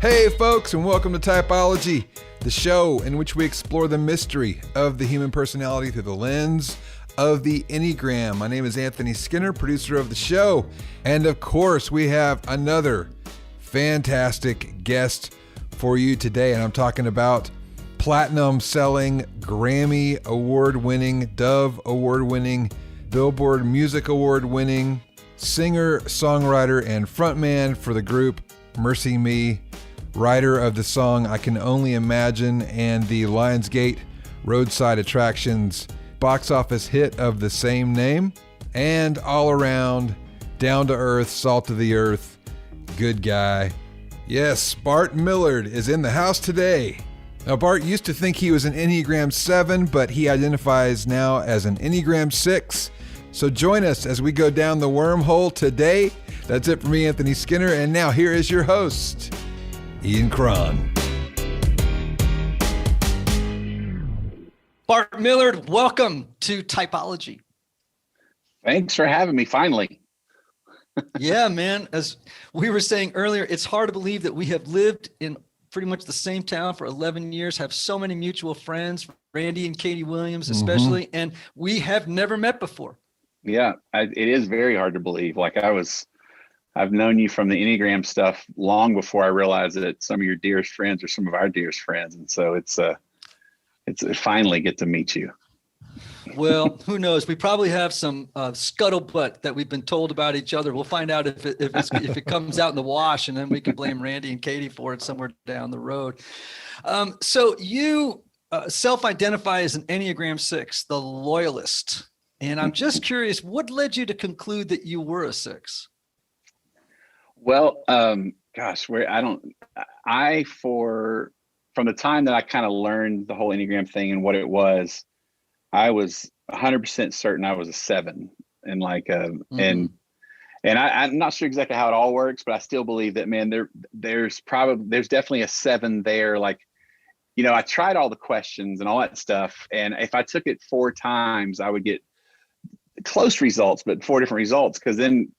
Hey folks, and welcome to Typology, the show in which we explore the mystery of the human personality through the lens of the Enneagram. My name is Anthony Skinner, producer of the show. And of course, we have another fantastic guest for you today. And I'm talking about platinum selling, Grammy award winning, Dove award winning, Billboard Music Award winning singer, songwriter, and frontman for the group MercyMe's, writer of the song I Can Only Imagine and the Lionsgate Roadside Attractions box office hit of the same name, and all around down to earth, salt of the earth, good guy. Yes, Bart Millard is in the house today. Now, Bart used to think he was an Enneagram 7, but he identifies now as an Enneagram 6. So join us as we go down the wormhole today. That's it for me, Anthony Skinner, and now here is your host, Ian Cron. Bart Millard, welcome to Typology. Thanks for having me finally. Yeah, man. As we were saying earlier, it's hard to believe that we have lived in pretty much the same town for 11 years, have so many mutual friends, Randy and Katie Williams especially, and we have never met before. Yeah, it is very hard to believe. I've known you from the Enneagram stuff long before I realized that some of your dearest friends are some of our dearest friends. And so it's finally get to meet you. Well, who knows? We probably have some scuttlebutt that we've been told about each other. We'll find out if it comes out in the wash, and then we can blame Randy and Katie for it somewhere down the road. So you self-identify as an Enneagram 6, the loyalist. And I'm just curious, what led you to conclude that you were a 6? Well, from the time that I kind of learned the whole Enneagram thing and what it was, I was 100% certain I was a 7, and and I'm not sure exactly how it all works, but I still believe that, man, there's definitely a 7 there. I tried all the questions and all that stuff, and if I took it 4 times, I would get close results, but 4 different results. Because then,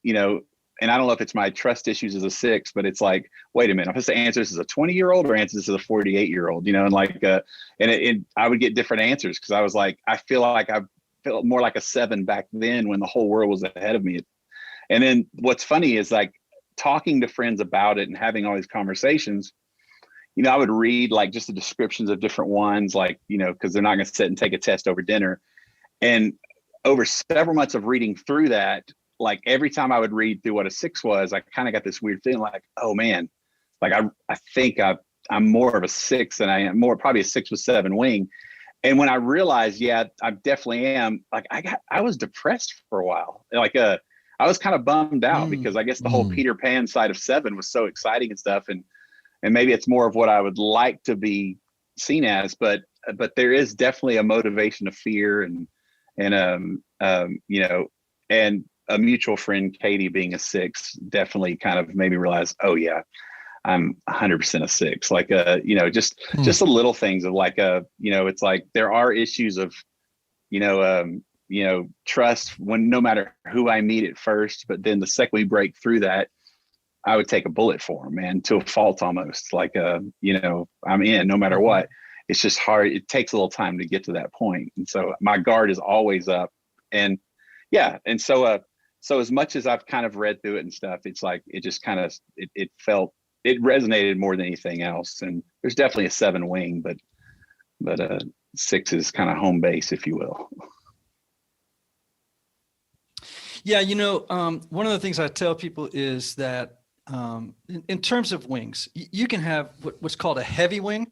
and I don't know if it's my trust issues as a 6, but it's like, wait a minute, I'm supposed to answer this as a 20-year-old or answer this as a 48-year-old, and I would get different answers because I was like, I felt more like a 7 back then when the whole world was ahead of me. And then what's funny is talking to friends about it and having all these conversations, I would read just the descriptions of different ones, because they're not going to sit and take a test over dinner. And over several months of reading through that, every time I would read through what a 6 was, I kind of got this weird feeling oh man, I think I'm more of a 6 than I am, probably a 6 with 7 wing. And when I realized, yeah, I definitely am, I was depressed for a while. I was kind of bummed out because I guess the whole Peter Pan side of 7 was so exciting and stuff. And maybe it's more of what I would like to be seen as, but there is definitely a motivation of fear and a mutual friend, Katie, being a 6, definitely kind of made me realize, oh yeah, I'm 100% a 6. Just the little things of it's there are issues of, trust when no matter who I meet at first, but then the second we break through that, I would take a bullet for them, man, to a fault almost. I'm in no matter what. It's just hard. It takes a little time to get to that point. And so my guard is always up. And yeah. And so as much as I've kind of read through it and stuff, it's it just kind of, it resonated more than anything else. And there's definitely a 7 wing, but 6 is kind of home base, if you will. Yeah. One of the things I tell people is that in terms of wings, you can have what's called a heavy wing.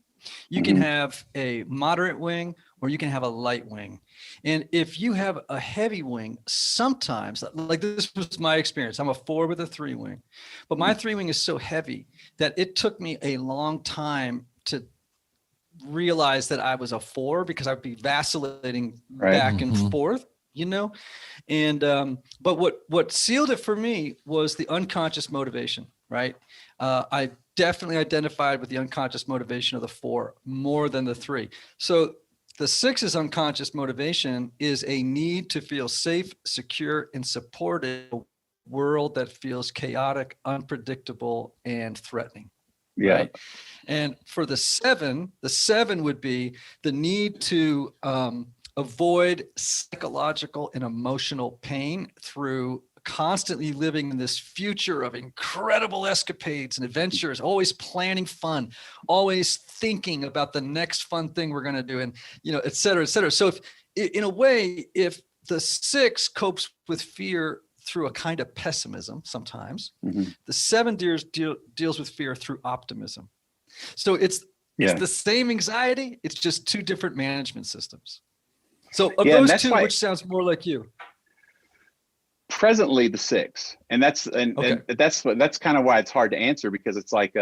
You can have a moderate wing, or you can have a light wing. And if you have a heavy wing, sometimes, this was my experience, I'm a 4 with a 3 wing, but my 3 wing is so heavy that it took me a long time to realize that I was a 4, because I'd be vacillating back and forth, and but what sealed it for me was the unconscious motivation, right? I definitely identified with the unconscious motivation of the 4 more than the 3. So the 6's unconscious motivation is a need to feel safe, secure, and supported in a world that feels chaotic, unpredictable, and threatening. Yeah. Right. And for the seven would be the need to avoid psychological and emotional pain through constantly living in this future of incredible escapades and adventures, always planning fun, always thinking about the next fun thing we're going to do, and, et cetera, et cetera. So if, in a way, if the 6 copes with fear through a kind of pessimism, sometimes the 7 deals with fear through optimism. So it's the same anxiety. It's just 2 different management systems. So of those 2, which sounds more like you? Presently the 6, and that's kind of why it's hard to answer, because it's like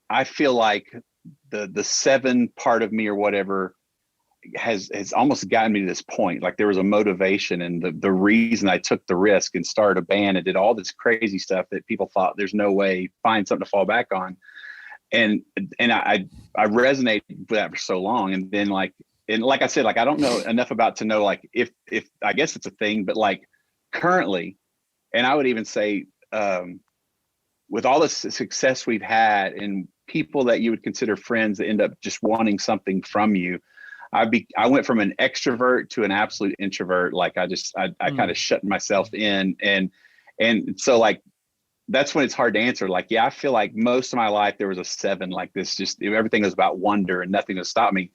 I feel like the 7 part of me or whatever has almost gotten me to this point. Like there was a motivation, and the reason I took the risk and started a band and did all this crazy stuff that people thought there's no way, find something to fall back on. And I resonated with that for so long. And then like I said, like I don't know enough about to know like if I guess it's a thing, but like currently, and I would even say with all the success we've had and people that you would consider friends that end up just wanting something from you, I went from an extrovert to an absolute introvert. Like I kind of shut myself in, and so like that's when it's hard to answer. Like, yeah, I feel like most of my life there was a 7 like this, just everything was about wonder and nothing would stop me,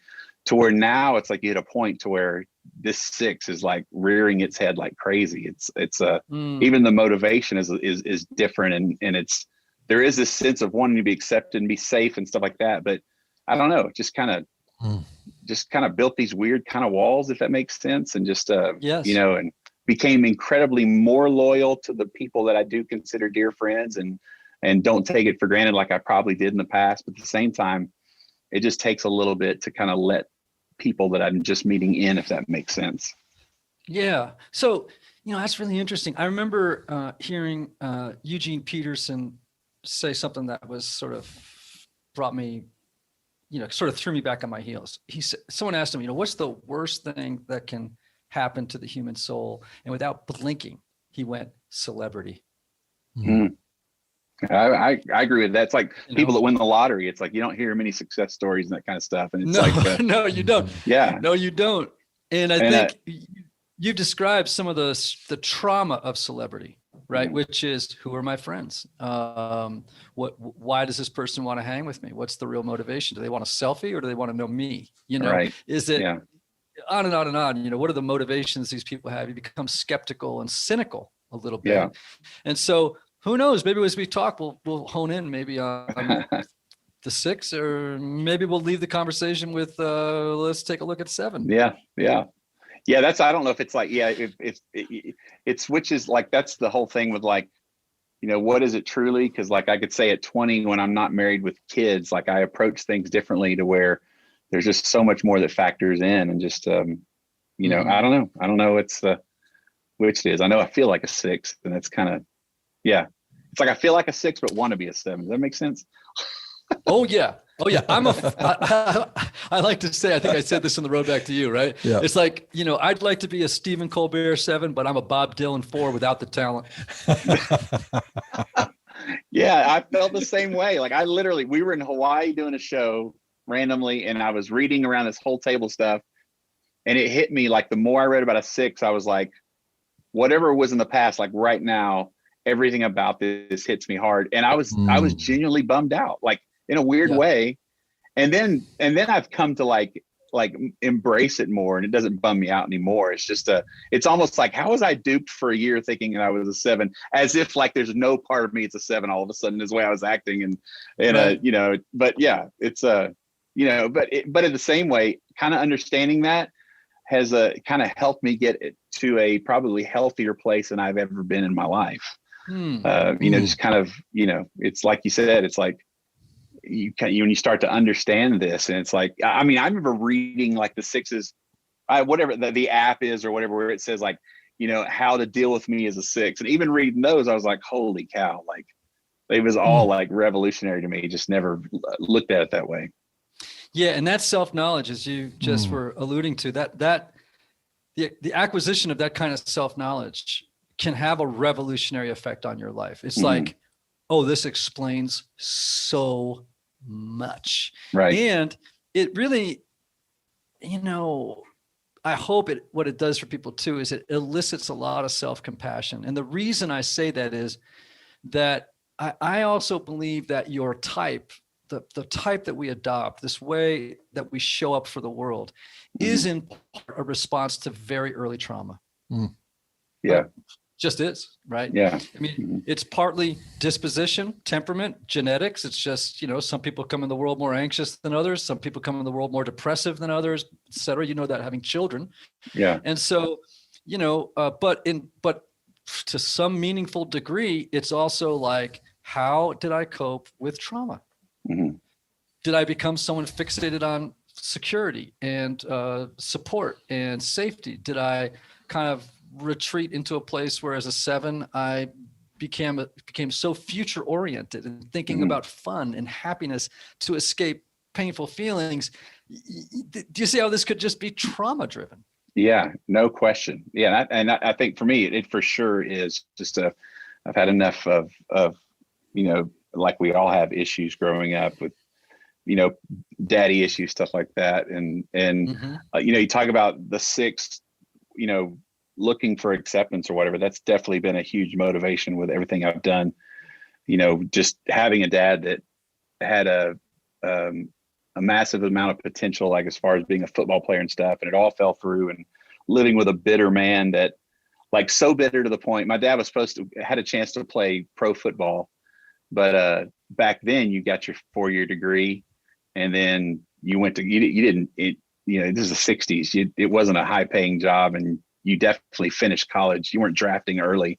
to where now it's like you hit a point to where this 6 is like rearing its head like crazy. It's even the motivation is different, and there is this sense of wanting to be accepted and be safe and stuff like that. But I don't know, just kind of built these weird kind of walls, if that makes sense. And just, and became incredibly more loyal to the people that I do consider dear friends, and don't take it for granted like I probably did in the past. But at the same time, it just takes a little bit to kind of let people that I'm just meeting in, if that makes sense. Yeah. So, that's really interesting. I remember hearing Eugene Peterson say something that was sort of brought me, sort of threw me back on my heels. He said, someone asked him, what's the worst thing that can happen to the human soul? And without blinking, he went, celebrity. Mm. I agree with that. It's like people that win the lottery. It's like you don't hear many success stories and that kind of stuff. And it's no, you don't. Yeah. No, you don't. And I think you've described some of the trauma of celebrity, right? Which is, who are my friends? Why does this person want to hang with me? What's the real motivation? Do they want a selfie, or do they want to know me? Right. Is it on and on and on? What are the motivations these people have? You become skeptical and cynical a little bit. Yeah. And so who knows, maybe as we talk, we'll hone in maybe on the 6, or maybe we'll leave the conversation with, let's take a look at 7. Yeah. That's, I don't know if it's like, if it switches, like that's the whole thing with like, what is it truly? Cause like I could say at 20, when I'm not married with kids, like I approach things differently, to where there's just so much more that factors in, and just, I don't know. It's which it is. I know I feel like a 6, and that's kind of, it's like I feel like a 6 but want to be a 7. Does that make sense? Oh yeah. I like to say, I think I said this on the road back to you, right? Yeah. It's like, I'd like to be a Stephen Colbert 7, but I'm a Bob Dylan 4 without the talent. Yeah, I felt the same way. Like we were in Hawaii doing a show randomly, and I was reading around this whole table stuff, and it hit me like the more I read about a 6, I was like, whatever was in the past, like right now, everything about this hits me hard. And I was genuinely bummed out, like in a weird way. And then I've come to like embrace it more, and it doesn't bum me out anymore. It's just it's almost like, how was I duped for a year thinking that I was a 7, as if like there's no part of me it's a 7 all of a sudden, is the way I was acting. And but yeah, it's but in the same way, kind of understanding that has kind of helped me get to a probably healthier place than I've ever been in my life. Just kind of, it's like you said, it's like when you start to understand this, and it's like, I remember reading like the 6s, whatever the app is or whatever, where it says like, how to deal with me as a 6. And even reading those, I was like, holy cow, like it was all like revolutionary to me. Just never looked at it that way. Yeah. And that self-knowledge, as you just were alluding to, that the acquisition of that kind of self-knowledge can have a revolutionary effect on your life. It's like, oh, this explains so much. Right. And it really, I hope what it does for people too is it elicits a lot of self-compassion. And the reason I say that is that I also believe that your type, the type that we adopt, this way that we show up for the world, is in part a response to very early trauma. Yeah. Just is, right? Yeah. I mean, it's partly disposition, temperament, genetics. It's just, some people come in the world more anxious than others. Some people come in the world more depressive than others, et cetera. That having children. Yeah. And so, but to some meaningful degree, it's also like, how did I cope with trauma? Did I become someone fixated on security and support and safety? Did I kind of retreat into a place where, as a 7, I became so future oriented and thinking about fun and happiness to escape painful feelings? Do you see how this could just be trauma driven? Yeah, no question. Yeah. And I think for me, it for sure is just I've had enough of, like we all have issues growing up with, daddy issues, stuff like that. And you talk about the 6, looking for acceptance or whatever. That's definitely been a huge motivation with everything I've done. Just having a dad that had a massive amount of potential, like as far as being a football player and stuff, and it all fell through, and living with a bitter man that, like, so bitter to the point, my dad was had a chance to play pro football, but back then you got your 4-year degree, and then you went to, this is the 60s. It wasn't a high paying job, and you definitely finished college. You weren't drafting early.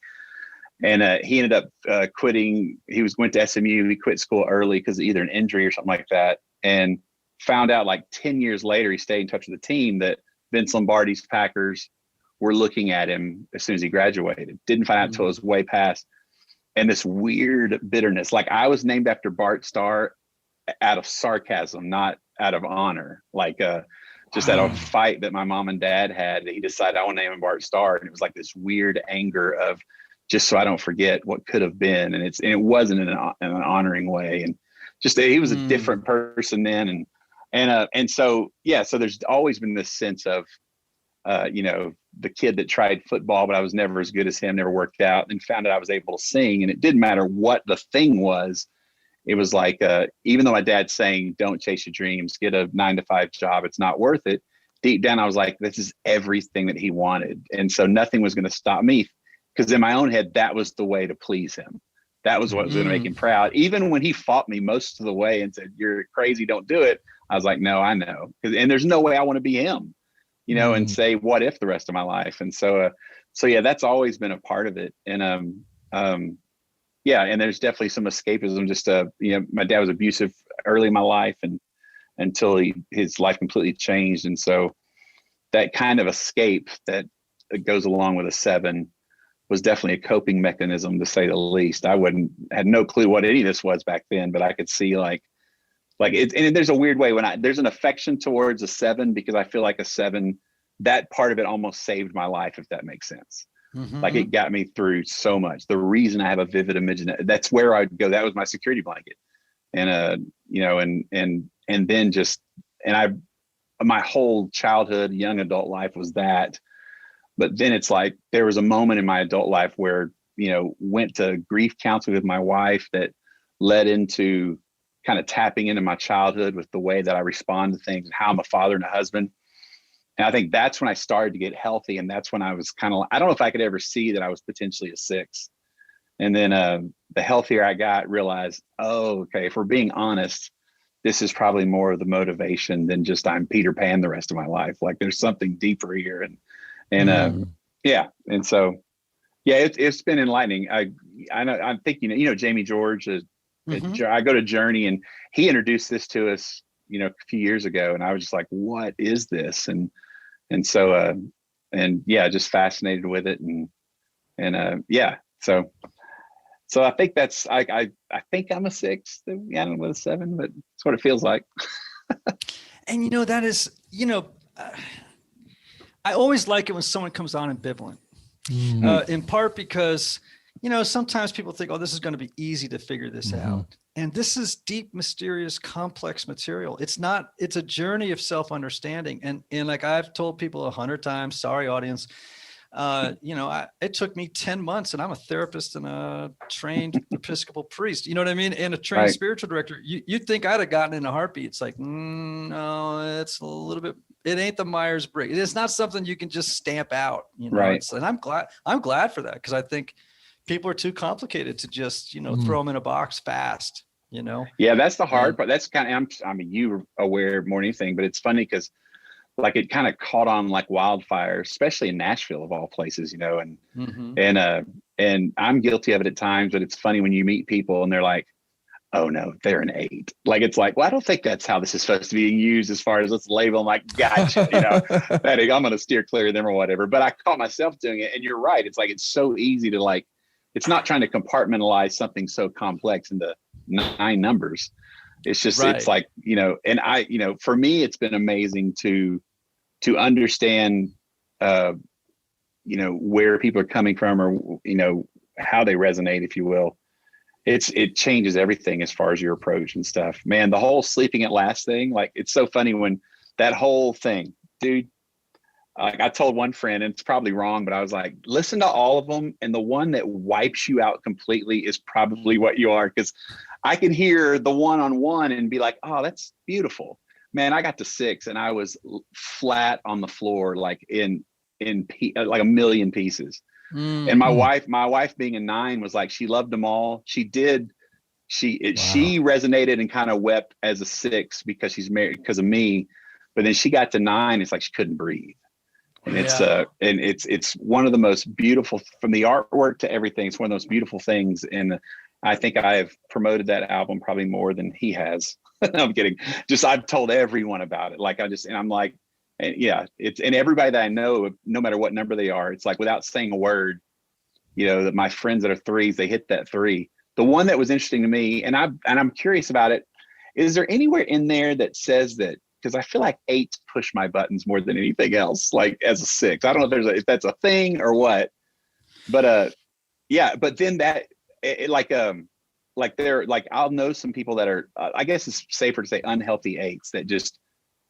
And he ended up quitting. He went to SMU. He quit school early because of either an injury or something like that. And found out like 10 years later, he stayed in touch with the team, that Vince Lombardi's Packers were looking at him as soon as he graduated. Didn't find out until it was way past. And this weird bitterness, like I was named after Bart Starr out of sarcasm, not out of honor. Like just out of a fight that my mom and dad had, he decided I want to name him Bart Starr. And it was like this weird anger of, just so I don't forget what could have been. And it wasn't in an honoring way. And just, he was a different person then. And so, yeah, so there's always been this sense of, the kid that tried football, but I was never as good as him, never worked out, and found out I was able to sing. And it didn't matter what the thing was. It was like, even though my dad's saying, don't chase your dreams, get a 9-to-5 job, it's not worth it. Deep down, I was like, this is everything that he wanted. And so nothing was going to stop me, because in my own head, that was the way to please him. That was what was going to make him proud. Even when he fought me most of the way and said, you're crazy, don't do it, I was like, no, I know. And there's no way I want to be him, and say, what if the rest of my life? And so yeah, that's always been a part of it. And, yeah, and there's definitely some escapism. Just my dad was abusive early in my life, and until his life completely changed. And so that kind of escape that goes along with a 7 was definitely a coping mechanism, to say the least. I had no clue what any of this was back then, but I could see like it. And there's a weird way there's an affection towards a 7, because I feel like a 7, that part of it almost saved my life, if that makes sense. Like it got me through so much. The reason I have a vivid imagination, that's where I'd go. That was my security blanket. And, and then my whole childhood, young adult life was that. But then it's like, there was a moment in my adult life where, went to grief counseling with my wife that led into kind of tapping into my childhood with the way that I respond to things and how I'm a father and a husband. And I think that's when I started to get healthy. And that's when I was kind of, I don't know if I could ever see that I was potentially a 6. And then the healthier I got, realized, oh, okay, if we're being honest, this is probably more of the motivation than just I'm Peter Pan the rest of my life. Like there's something deeper here. Yeah. And so, yeah, it's been enlightening. I know, I'm thinking, Jamie George, I go to Journey, and he introduced this to us, a few years ago. And I was just like, what is this? And so, and yeah, just fascinated with it. And yeah, so I think I think I'm a 6. I don't know what a 7, but it's what it feels like. And that is, I always like it when someone comes on ambivalent, in part because, sometimes people think, oh, this is going to be easy to figure this out. And this is deep, mysterious, complex material. It's a journey of self-understanding. And like I've told people 100 times, sorry, audience, it took me 10 months, and I'm a therapist and a trained Episcopal priest, you know what I mean? And a trained spiritual director. You'd think I'd have gotten in a heartbeat. It's like, no, it's a little bit, it ain't the Myers-Briggs. It's not something you can just stamp out, Right. And I'm glad for that, because I think people are too complicated to just, throw them in a box fast, Yeah, that's the hard part. That's you're aware more than anything, but it's funny because like it kind of caught on like wildfire, especially in Nashville of all places, and I'm guilty of it at times, but it's funny when you meet people and they're like, oh no, they're an 8. Like, it's like, well, I don't think that's how this is supposed to be used as far as let's label them like, gotcha, that I'm going to steer clear of them or whatever. But I caught myself doing it. And you're right. It's like, it's so easy to like, it's not trying to compartmentalize something so complex into 9 numbers. It's just, It's like, and I, for me, it's been amazing to understand, where people are coming from, or, how they resonate, if you will. It changes everything as far as your approach and stuff, man. The whole sleeping at last thing, like, it's so funny when that whole thing, dude, like I told one friend, and it's probably wrong, but I was like, listen to all of them. And the one that wipes you out completely is probably what you are. Cause I can hear the one-on-one and be like, oh, that's beautiful, man. I got to 6 and I was flat on the floor, like in like a million pieces. And my wife being a 9 was like, she loved them all. She resonated and kind of wept as a 6 because she's married because of me. But then she got to 9. It's like she couldn't breathe. And it's one of the most beautiful, from the artwork to everything. It's one of those beautiful things. And I think I have promoted that album probably more than he has. I'm kidding. Just, I've told everyone about it. Like I'm like, and yeah, and everybody that I know, no matter what number they are, it's like without saying a word, that my friends that are 3s, they hit that 3. The one that was interesting to me, and I'm curious about it, is there anywhere in there that says that, because I feel like 8s push my buttons more than anything else, like as a 6. I don't know if that's a thing or what, but but then that they're like, I'll know some people that are, I guess it's safer to say unhealthy 8s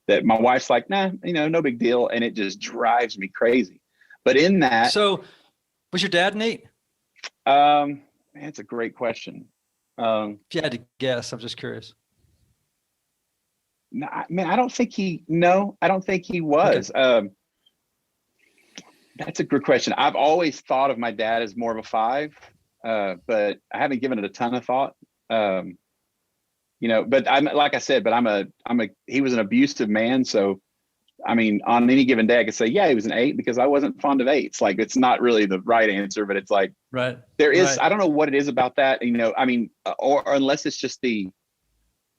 that my wife's like, nah, no big deal. And it just drives me crazy. But in that. So was your dad an 8? Man, it's a great question. If you had to guess, I'm just curious. No, man, I don't think he was. Okay. That's a good question. I've always thought of my dad as more of a 5, but I haven't given it a ton of thought. But he was an abusive man. So, I mean, on any given day, I could say, yeah, he was an 8 because I wasn't fond of 8s. Like, it's not really the right answer, but it's like, there is, I don't know what it is about that, I mean, or unless it's just the,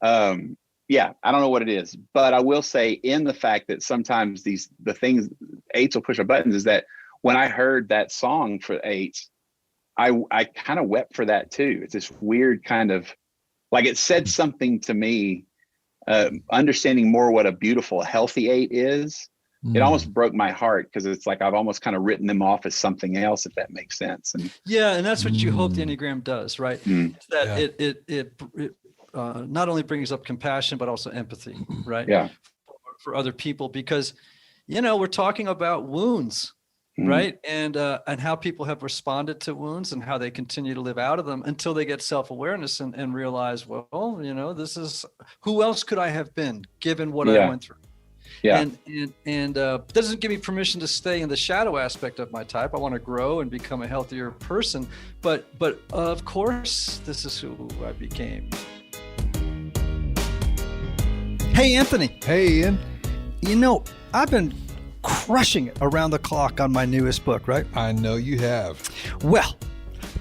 I don't know what it is, but I will say in the fact that sometimes the things 8s will push our buttons is that when I heard that song for 8s, I kind of wept for that too. It's this weird kind of, like, it said something to me, understanding more what a beautiful, healthy 8 is. It almost broke my heart because it's like I've almost kind of written them off as something else, if that makes sense. And that's what you hope the Enneagram does, right? That it not only brings up compassion, but also empathy, right? Yeah. For other people, because we're talking about wounds. Right. And how people have responded to wounds and how they continue to live out of them until they get self-awareness and realize, well, this is, who else could I have been given what I went through? Yeah. And doesn't give me permission to stay in the shadow aspect of my type. I want to grow and become a healthier person. But of course, this is who I became. Hey, Anthony. Hey, Ian. I've been crushing it around the clock on my newest book, right? I know you have. Well,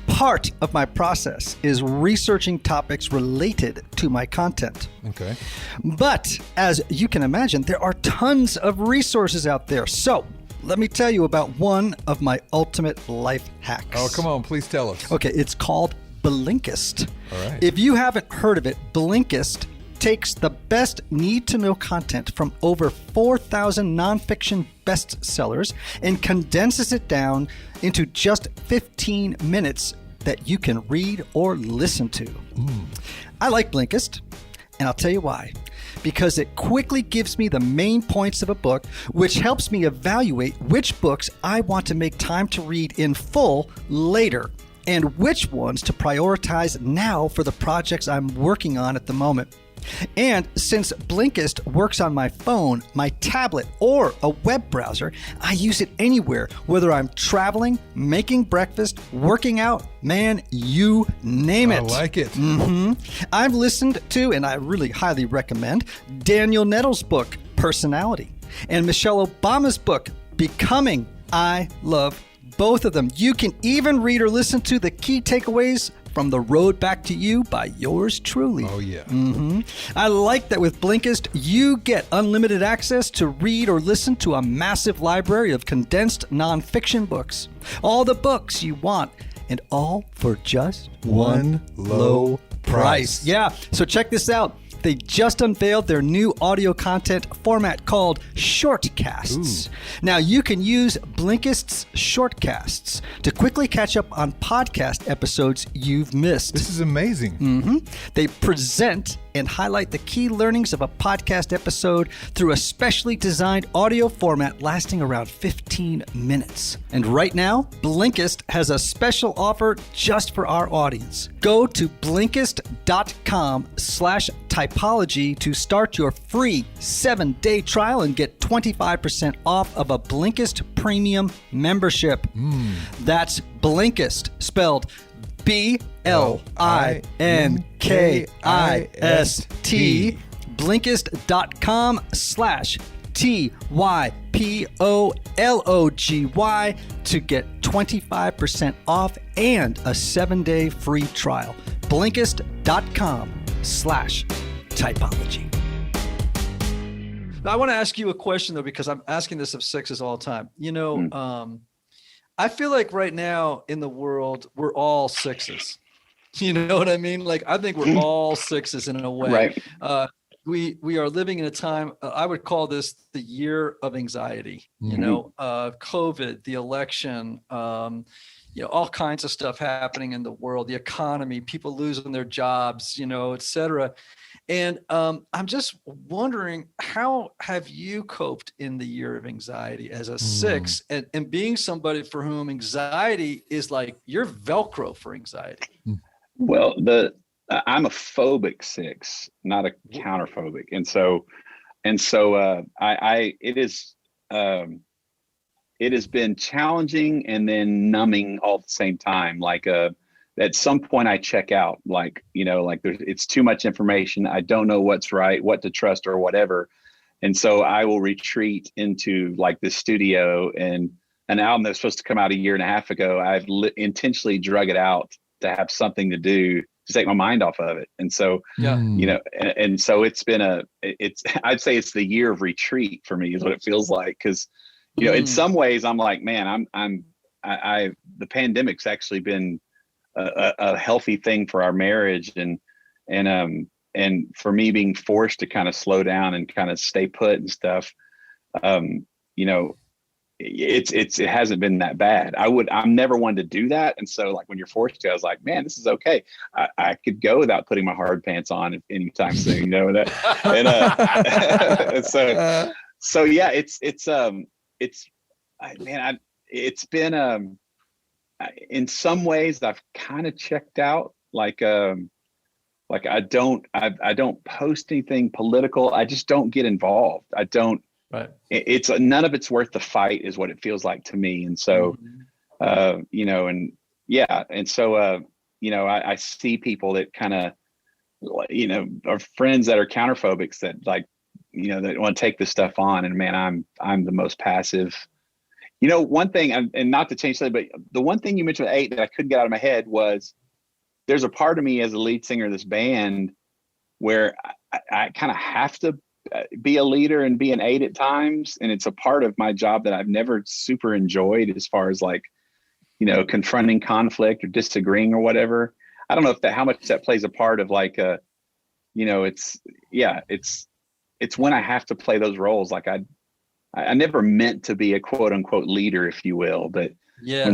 part of my process is researching topics related to my content. Okay. But as you can imagine, there are tons of resources out there. So let me tell you about one of my ultimate life hacks. Oh, come on, please tell us. Okay, it's called Blinkist. All right. If you haven't heard of it, Blinkist takes the best need-to-know content from over 4,000 nonfiction bestsellers and condenses it down into just 15 minutes that you can read or listen to. I like Blinkist, and I'll tell you why. Because it quickly gives me the main points of a book, which helps me evaluate which books I want to make time to read in full later, and which ones to prioritize now for the projects I'm working on at the moment. And since Blinkist works on my phone, my tablet, or a web browser, I use it anywhere, whether I'm traveling, making breakfast, working out, man, you name it. I like it. I've listened to, and I really highly recommend, Daniel Nettles' book, Personality, and Michelle Obama's book, Becoming. I love both of them. You can even read or listen to the key takeaways from The Road Back to You by yours truly. Oh, yeah. I like that with Blinkist, you get unlimited access to read or listen to a massive library of condensed nonfiction books. All the books you want, and all for just one low price. Yeah, so check this out. They just unveiled their new audio content format called Shortcasts. Now, you can use Blinkist's Shortcasts to quickly catch up on podcast episodes you've missed. This is amazing. They present and highlight the key learnings of a podcast episode through a specially designed audio format lasting around 15 minutes. And right now, Blinkist has a special offer just for our audience. Go to Blinkist.com/typology to start your free 7-day trial and get 25% off of a Blinkist premium membership. That's Blinkist, spelled Blinkist. Blinkist.com/TYPOLOGY to get 25% off and a 7-day free trial. Blinkist.com/typology. Now, I want to ask you a question, though, because I'm asking this of sixes all the time. You know, I feel like right now in the world, we're all sixes. You know what I mean? Like, I think we're all sixes in a way. Right. We are living in a time, I would call this the year of anxiety, you know, COVID, the election, you know, all kinds of stuff happening in the world, the economy, people losing their jobs, you know, et cetera. And I'm just wondering, how have you coped in the year of anxiety as a six, and being somebody for whom anxiety is like you're Velcro for anxiety? Well, I'm a phobic six, not a counterphobic, and so it has been challenging and then numbing all at the same time. Like at some point I check out, like, you know, like it's too much information. I don't know what's right, what to trust or whatever. And so I will retreat into like the studio, and an album that's supposed to come out a year and a half ago, I've intentionally drug it out to have something to do to take my mind off of it. And so, you know, and so it's been I'd say it's the year of retreat for me is what it feels like. Cause, you know, in some ways I'm like, man, the pandemic's actually been a healthy thing for our marriage. And for me being forced to kind of slow down and kind of stay put and stuff, you know, it hasn't been that bad. I'm never one to do that. And so like when you're forced to, I was like, man, this is okay. I could go without putting my hard pants on anytime soon, you know, that. And so yeah, it's been, in some ways I've kind of checked out, like I don't post anything political. I just don't get involved. I don't, right. It's none of it's worth the fight is what it feels like to me. And so, you know, and yeah. And so, you know, I see people that kind of, you know, are friends that are counterphobics that like, you know, that want to take this stuff on, and man, I'm the most passive. You know, one thing, and not to change that, but the one thing you mentioned with 8 that I couldn't get out of my head was there's a part of me as a lead singer of this band where I kind of have to be a leader and be an 8 at times. And it's a part of my job that I've never super enjoyed as far as like, you know, confronting conflict or disagreeing or whatever. I don't know how much that plays a part of like, you know, it's when I have to play those roles. Like I never meant to be a quote unquote leader, if you will, but Yes.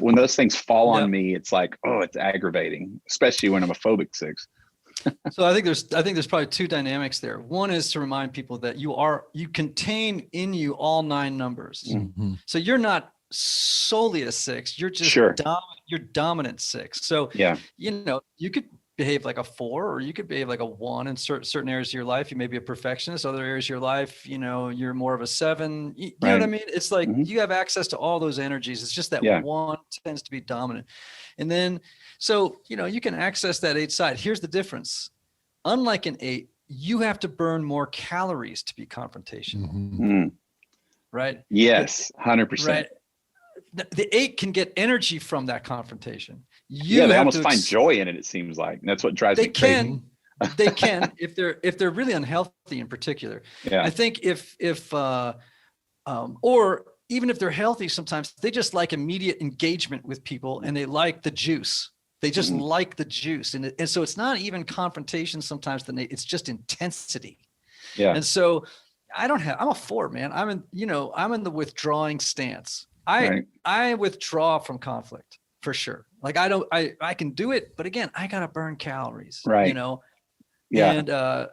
When those things fall on Yep. me, it's like, oh, it's aggravating, especially when I'm a phobic 6. So I think there's probably two dynamics there. One is to remind people that you contain in you all 9 numbers. Mm-hmm. So you're not solely a 6. You're just Sure. you're dominant 6. So Yeah. you could behave like a 4, or you could behave like a 1 in certain areas of your life. You may be a perfectionist. Other areas of your life, you're more of a 7. You know what I mean? It's like you have access to all those energies. It's just that 1 tends to be dominant. And then, so, you can access that 8 side. Here's the difference. Unlike an 8, you have to burn more calories to be confrontational, Mm-hmm. right? Yes, 100%. Right. The 8 can get energy from that confrontation. They almost find joy in it. It seems like, and that's what drives me crazy. They can, if they're really unhealthy in particular. Yeah. I think or even if they're healthy, sometimes they just like immediate engagement with people, and they like the juice. They just like the juice, and so it's not even confrontation sometimes. It's just intensity. Yeah. And so I'm a 4, man. I'm in the withdrawing stance. I withdraw from conflict for sure. Like I can do it, but again, I got to burn calories, right. Yeah. And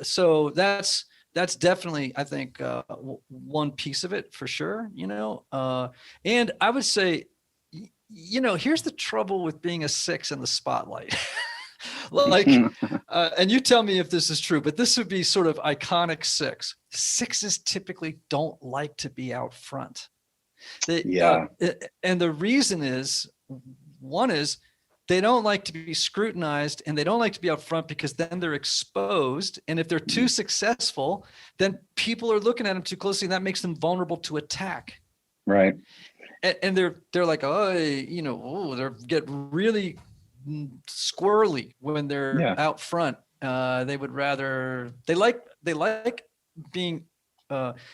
so that's definitely, I think, one piece of it for sure, and I would say, here's the trouble with being a 6 in the spotlight. Like, and you tell me if this is true, but this would be sort of iconic 6. 6s typically don't like to be out front. And the reason is, one is they don't like to be scrutinized, and they don't like to be out front because then they're exposed. And if they're too successful, then people are looking at them too closely, and that makes them vulnerable to attack. Right. And they're like, they get really squirrely when they're out front. They like being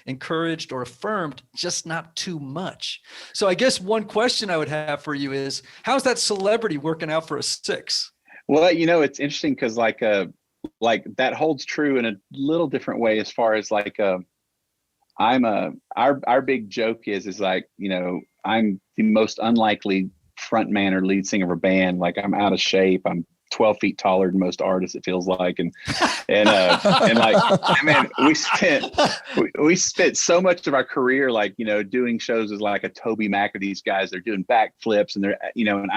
encouraged or affirmed, just not too much. So I guess one question I would have for you is, how's that celebrity working out for a 6? Well, it's interesting because like that holds true in a little different way, as far as like our big joke is like, I'm the most unlikely front man or lead singer of a band. Like, I'm out of shape. I'm 12 feet taller than most artists, it feels like. And like, man, we spent so much of our career, like, doing shows as like a Toby Mac, or these guys, they're doing backflips, and they're, and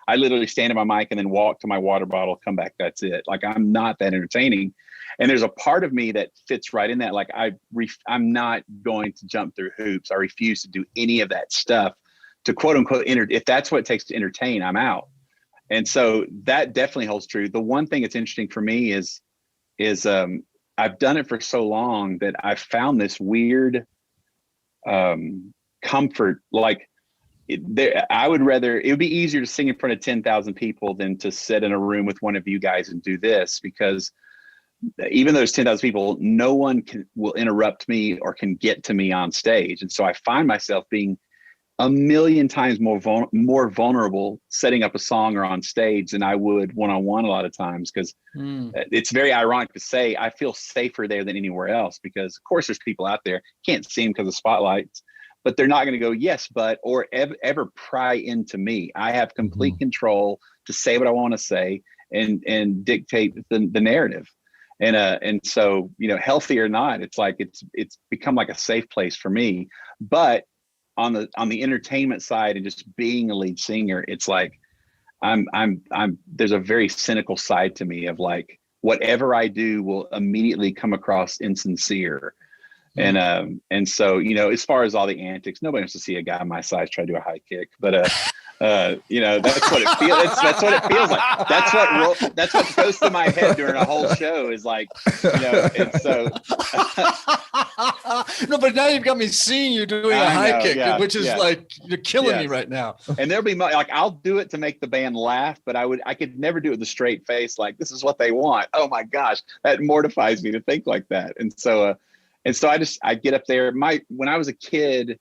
I literally stand at my mic and then walk to my water bottle, come back. That's it. Like, I'm not that entertaining. And there's a part of me that fits right in that. Like, I'm not going to jump through hoops. I refuse to do any of that stuff to quote unquote if that's what it takes to entertain, I'm out. And so that definitely holds true. The one thing that's interesting for me is I've done it for so long that I've found this weird comfort. Like, it would be easier to sing in front of 10,000 people than to sit in a room with one of you guys and do this, because even though there's 10,000 people, no one will interrupt me or can get to me on stage. And so I find myself being a million times more vulnerable setting up a song or on stage than I would one-on-one a lot of times, because it's very ironic to say I feel safer there than anywhere else, because of course there's people out there, can't see them because of spotlights, but they're not going to go, yes, but, or ever pry into me. I have complete control to say what I want to say and dictate the narrative. And so, healthy or not, it's like, it's become like a safe place for me. But on the entertainment side and just being a lead singer, it's like, there's a very cynical side to me of like, whatever I do will immediately come across insincere. And so, as far as all the antics, nobody wants to see a guy my size try to do a high kick, but, that's what it feels. That's what it feels like. That's what goes through my head during a whole show is like, and so. No, but now you've got me seeing you doing a high kick, which is like, you're killing me right now. And there'll be like, I'll do it to make the band laugh, but I could never do it with a straight face. Like, this is what they want. Oh my gosh, that mortifies me to think like that. And so I get up there. When I was a kid,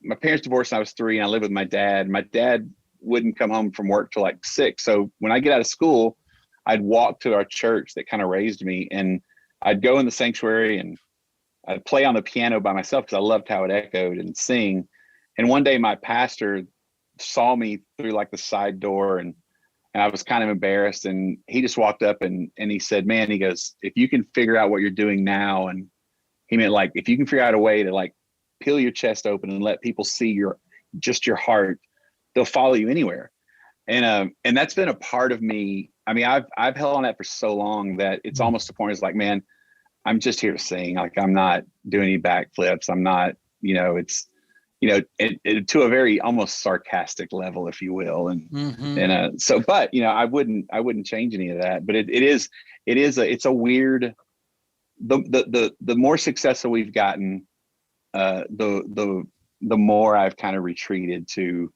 my parents divorced when I was 3, and I lived with my dad. My dad wouldn't come home from work till like 6. So when I get out of school, I'd walk to our church that kind of raised me, and I'd go in the sanctuary and I'd play on the piano by myself because I loved how it echoed, and sing. And one day my pastor saw me through like the side door, and I was kind of embarrassed, and he just walked up and he said, man, he goes, if you can figure out what you're doing now, and he meant like, if you can figure out a way to like peel your chest open and let people see your heart, they'll follow you anywhere. And that's been a part of me. I mean, I've held on that for so long that it's almost a point. It's like, man, I'm just here to sing. Like, I'm not doing any backflips. I'm not, it's, to a very almost sarcastic level, if you will. And so, but I wouldn't change any of that. But it's a weird. The more successful we've gotten, the more I've kind of retreated to.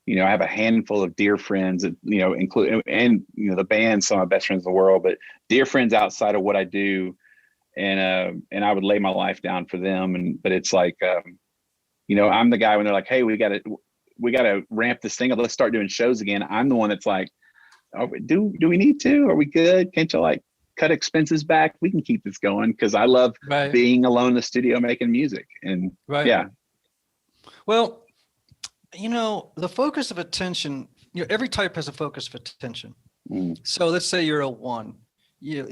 I have a handful of dear friends that, include, and, the band, some of my best friends in the world, but dear friends outside of what I do. And I would lay my life down for them. But it's like, I'm the guy when they're like, hey, we got to ramp this thing up. Let's start doing shows again. I'm the one that's like, oh, do we need to? Are we good? Can't you like cut expenses back? We can keep this going. Cause I love being alone in the studio, making music. And yeah. Well, the focus of attention, every type has a focus of attention. So let's say you're a 1.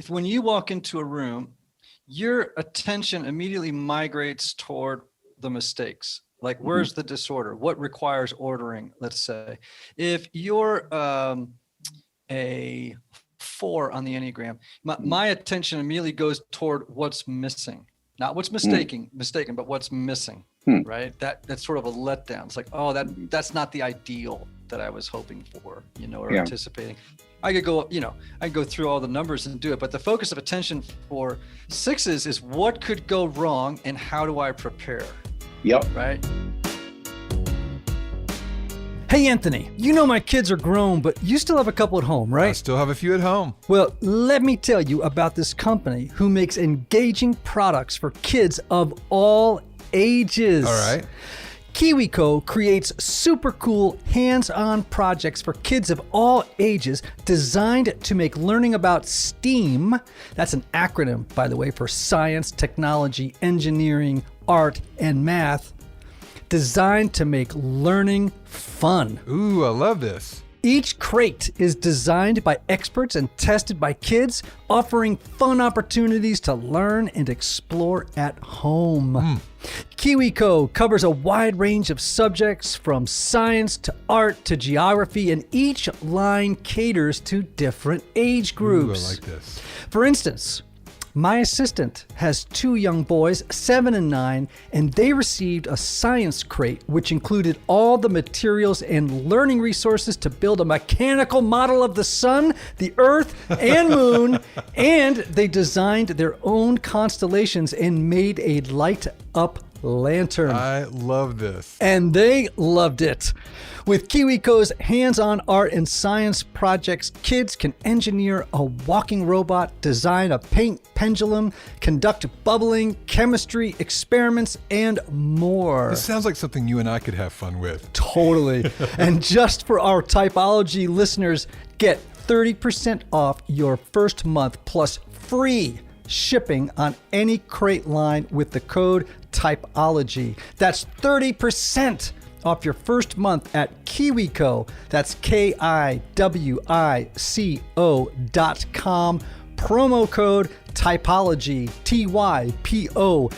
When you walk into a room, your attention immediately migrates toward the mistakes. Like, where's the disorder? What requires ordering? Let's say if you're a 4 on the Enneagram, my attention immediately goes toward what's missing, not what's mistaken, but what's missing. Right. That's sort of a letdown. It's like, oh, that's not the ideal that I was hoping for, or anticipating. I could go through all the numbers and do it. But the focus of attention for 6s is what could go wrong and how do I prepare? Yep. Right. Hey, Anthony, my kids are grown, but you still have a couple at home, right? I still have a few at home. Well, let me tell you about this company who makes engaging products for kids of all ages. All right. KiwiCo creates super cool hands-on projects for kids of all ages designed to make learning about STEAM, that's an acronym, by the way, for science, technology, engineering, art, and math, designed to make learning fun. Ooh, I love this. Each crate is designed by experts and tested by kids, offering fun opportunities to learn and explore at home. KiwiCo covers a wide range of subjects from science to art to geography, and each line caters to different age groups. Ooh, I like this. For instance, my assistant has 2 young boys, 7 and 9, and they received a science crate, which included all the materials and learning resources to build a mechanical model of the sun, the earth, and moon, and they designed their own constellations and made a light-up lantern. I love this. And they loved it. With KiwiCo's hands-on art and science projects, kids can engineer a walking robot, design a paint pendulum, conduct bubbling, chemistry experiments, and more. This sounds like something you and I could have fun with. Totally. And just for our Typology listeners, get 30% off your first month plus free shipping on any crate line with the code Typology. That's 30% off your first month at KiwiCo. That's KIWICO.com. Promo code Typology. TYPOLOGY.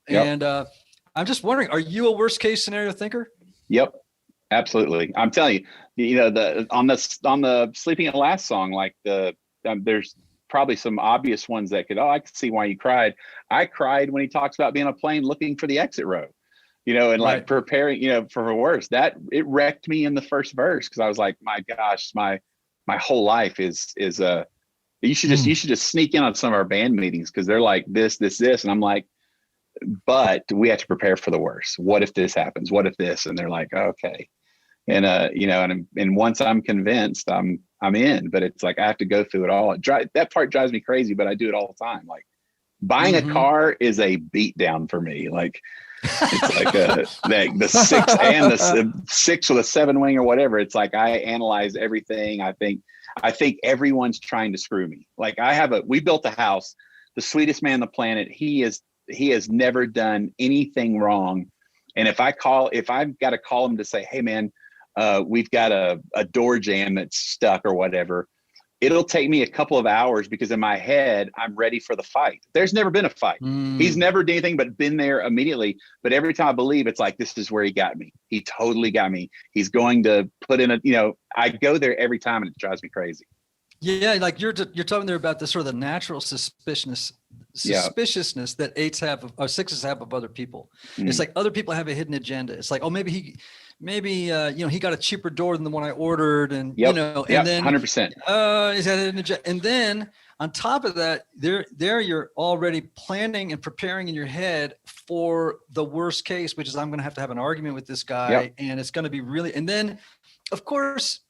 Yep. And I'm just wondering, are you a worst case scenario thinker? Yep. Absolutely. I'm telling you, on the Sleeping at Last song, like there's probably some obvious ones that I could see why you cried. I cried when he talks about being on a plane looking for the exit row, and like preparing, for the worst. That it wrecked me in the first verse, because I was like, my gosh, my whole life is you should just sneak in on some of our band meetings, because they're like this, and I'm like, but we have to prepare for the worst. What if this happens? What if this? And they're like, okay. And and once I'm convinced, I'm in. But it's like I have to go through it all. That part drives me crazy, but I do it all the time. Like buying a car is a beatdown for me. Like it's like the 6 and the 6 with a 7 wing or whatever. It's like I analyze everything. I think everyone's trying to screw me. Like we built a house. The sweetest man on the planet. He has never done anything wrong. And if I've got to call him to say, hey man, we've got a door jam that's stuck or whatever, it'll take me a couple of hours, because in my head, I'm ready for the fight. There's never been a fight. He's never done anything but been there immediately. But every time I believe, it's like, this is where he got me. He totally got me. He's going to put in I go there every time, and it drives me crazy. Yeah, like you're talking there about the sort of the natural suspiciousness that 8s have or 6s have of other people. It's like other people have a hidden agenda. It's like, oh, maybe he got a cheaper door than the one I ordered, and and then 100%. Is that hidden agenda? And then on top of that, there you're already planning and preparing in your head for the worst case, which is I'm going to have an argument with this guy, and it's going to be really. And then, of course,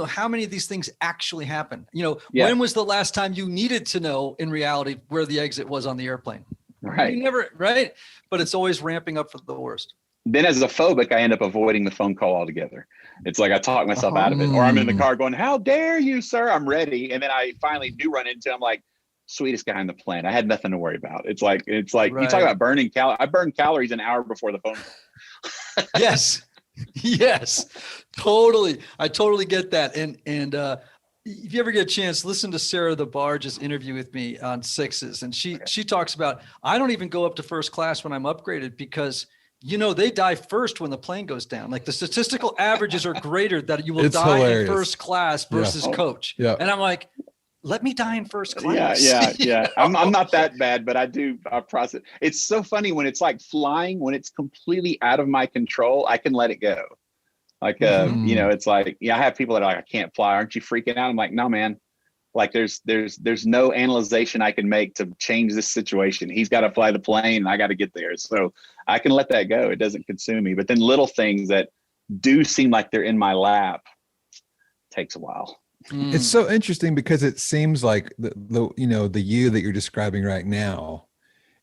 how many of these things actually happen? When was the last time you needed to know in reality where the exit was on the airplane? Right. You never, right? But it's always ramping up for the worst. Then as a phobic, I end up avoiding the phone call altogether. It's like I talk myself out of it, or I'm in the car going, how dare you, sir? I'm ready. And then I finally do run into him, like, sweetest guy on the planet. I had nothing to worry about. It's like you talk about burning calories. I burn calories an hour before the phone call. Yes, totally. I totally get that. And if you ever get a chance, listen to Sarah the Barge's interview with me on 6s. And she talks about, I don't even go up to first class when I'm upgraded, because they die first when the plane goes down. Like the statistical averages are greater that you will die in first class versus coach. Yeah. And I'm like, let me die in first class. Yeah. I'm not that bad, but I process. It's so funny when it's like flying, when it's completely out of my control, I can let it go. Like, it's like, I have people that are like, I can't fly. Aren't you freaking out? I'm like, no, man. Like there's no analyzation I can make to change this situation. He's got to fly the plane and I got to get there. So I can let that go. It doesn't consume me. But then little things that do seem like they're in my lap takes a while. It's so interesting, because it seems like the you that you're describing right now,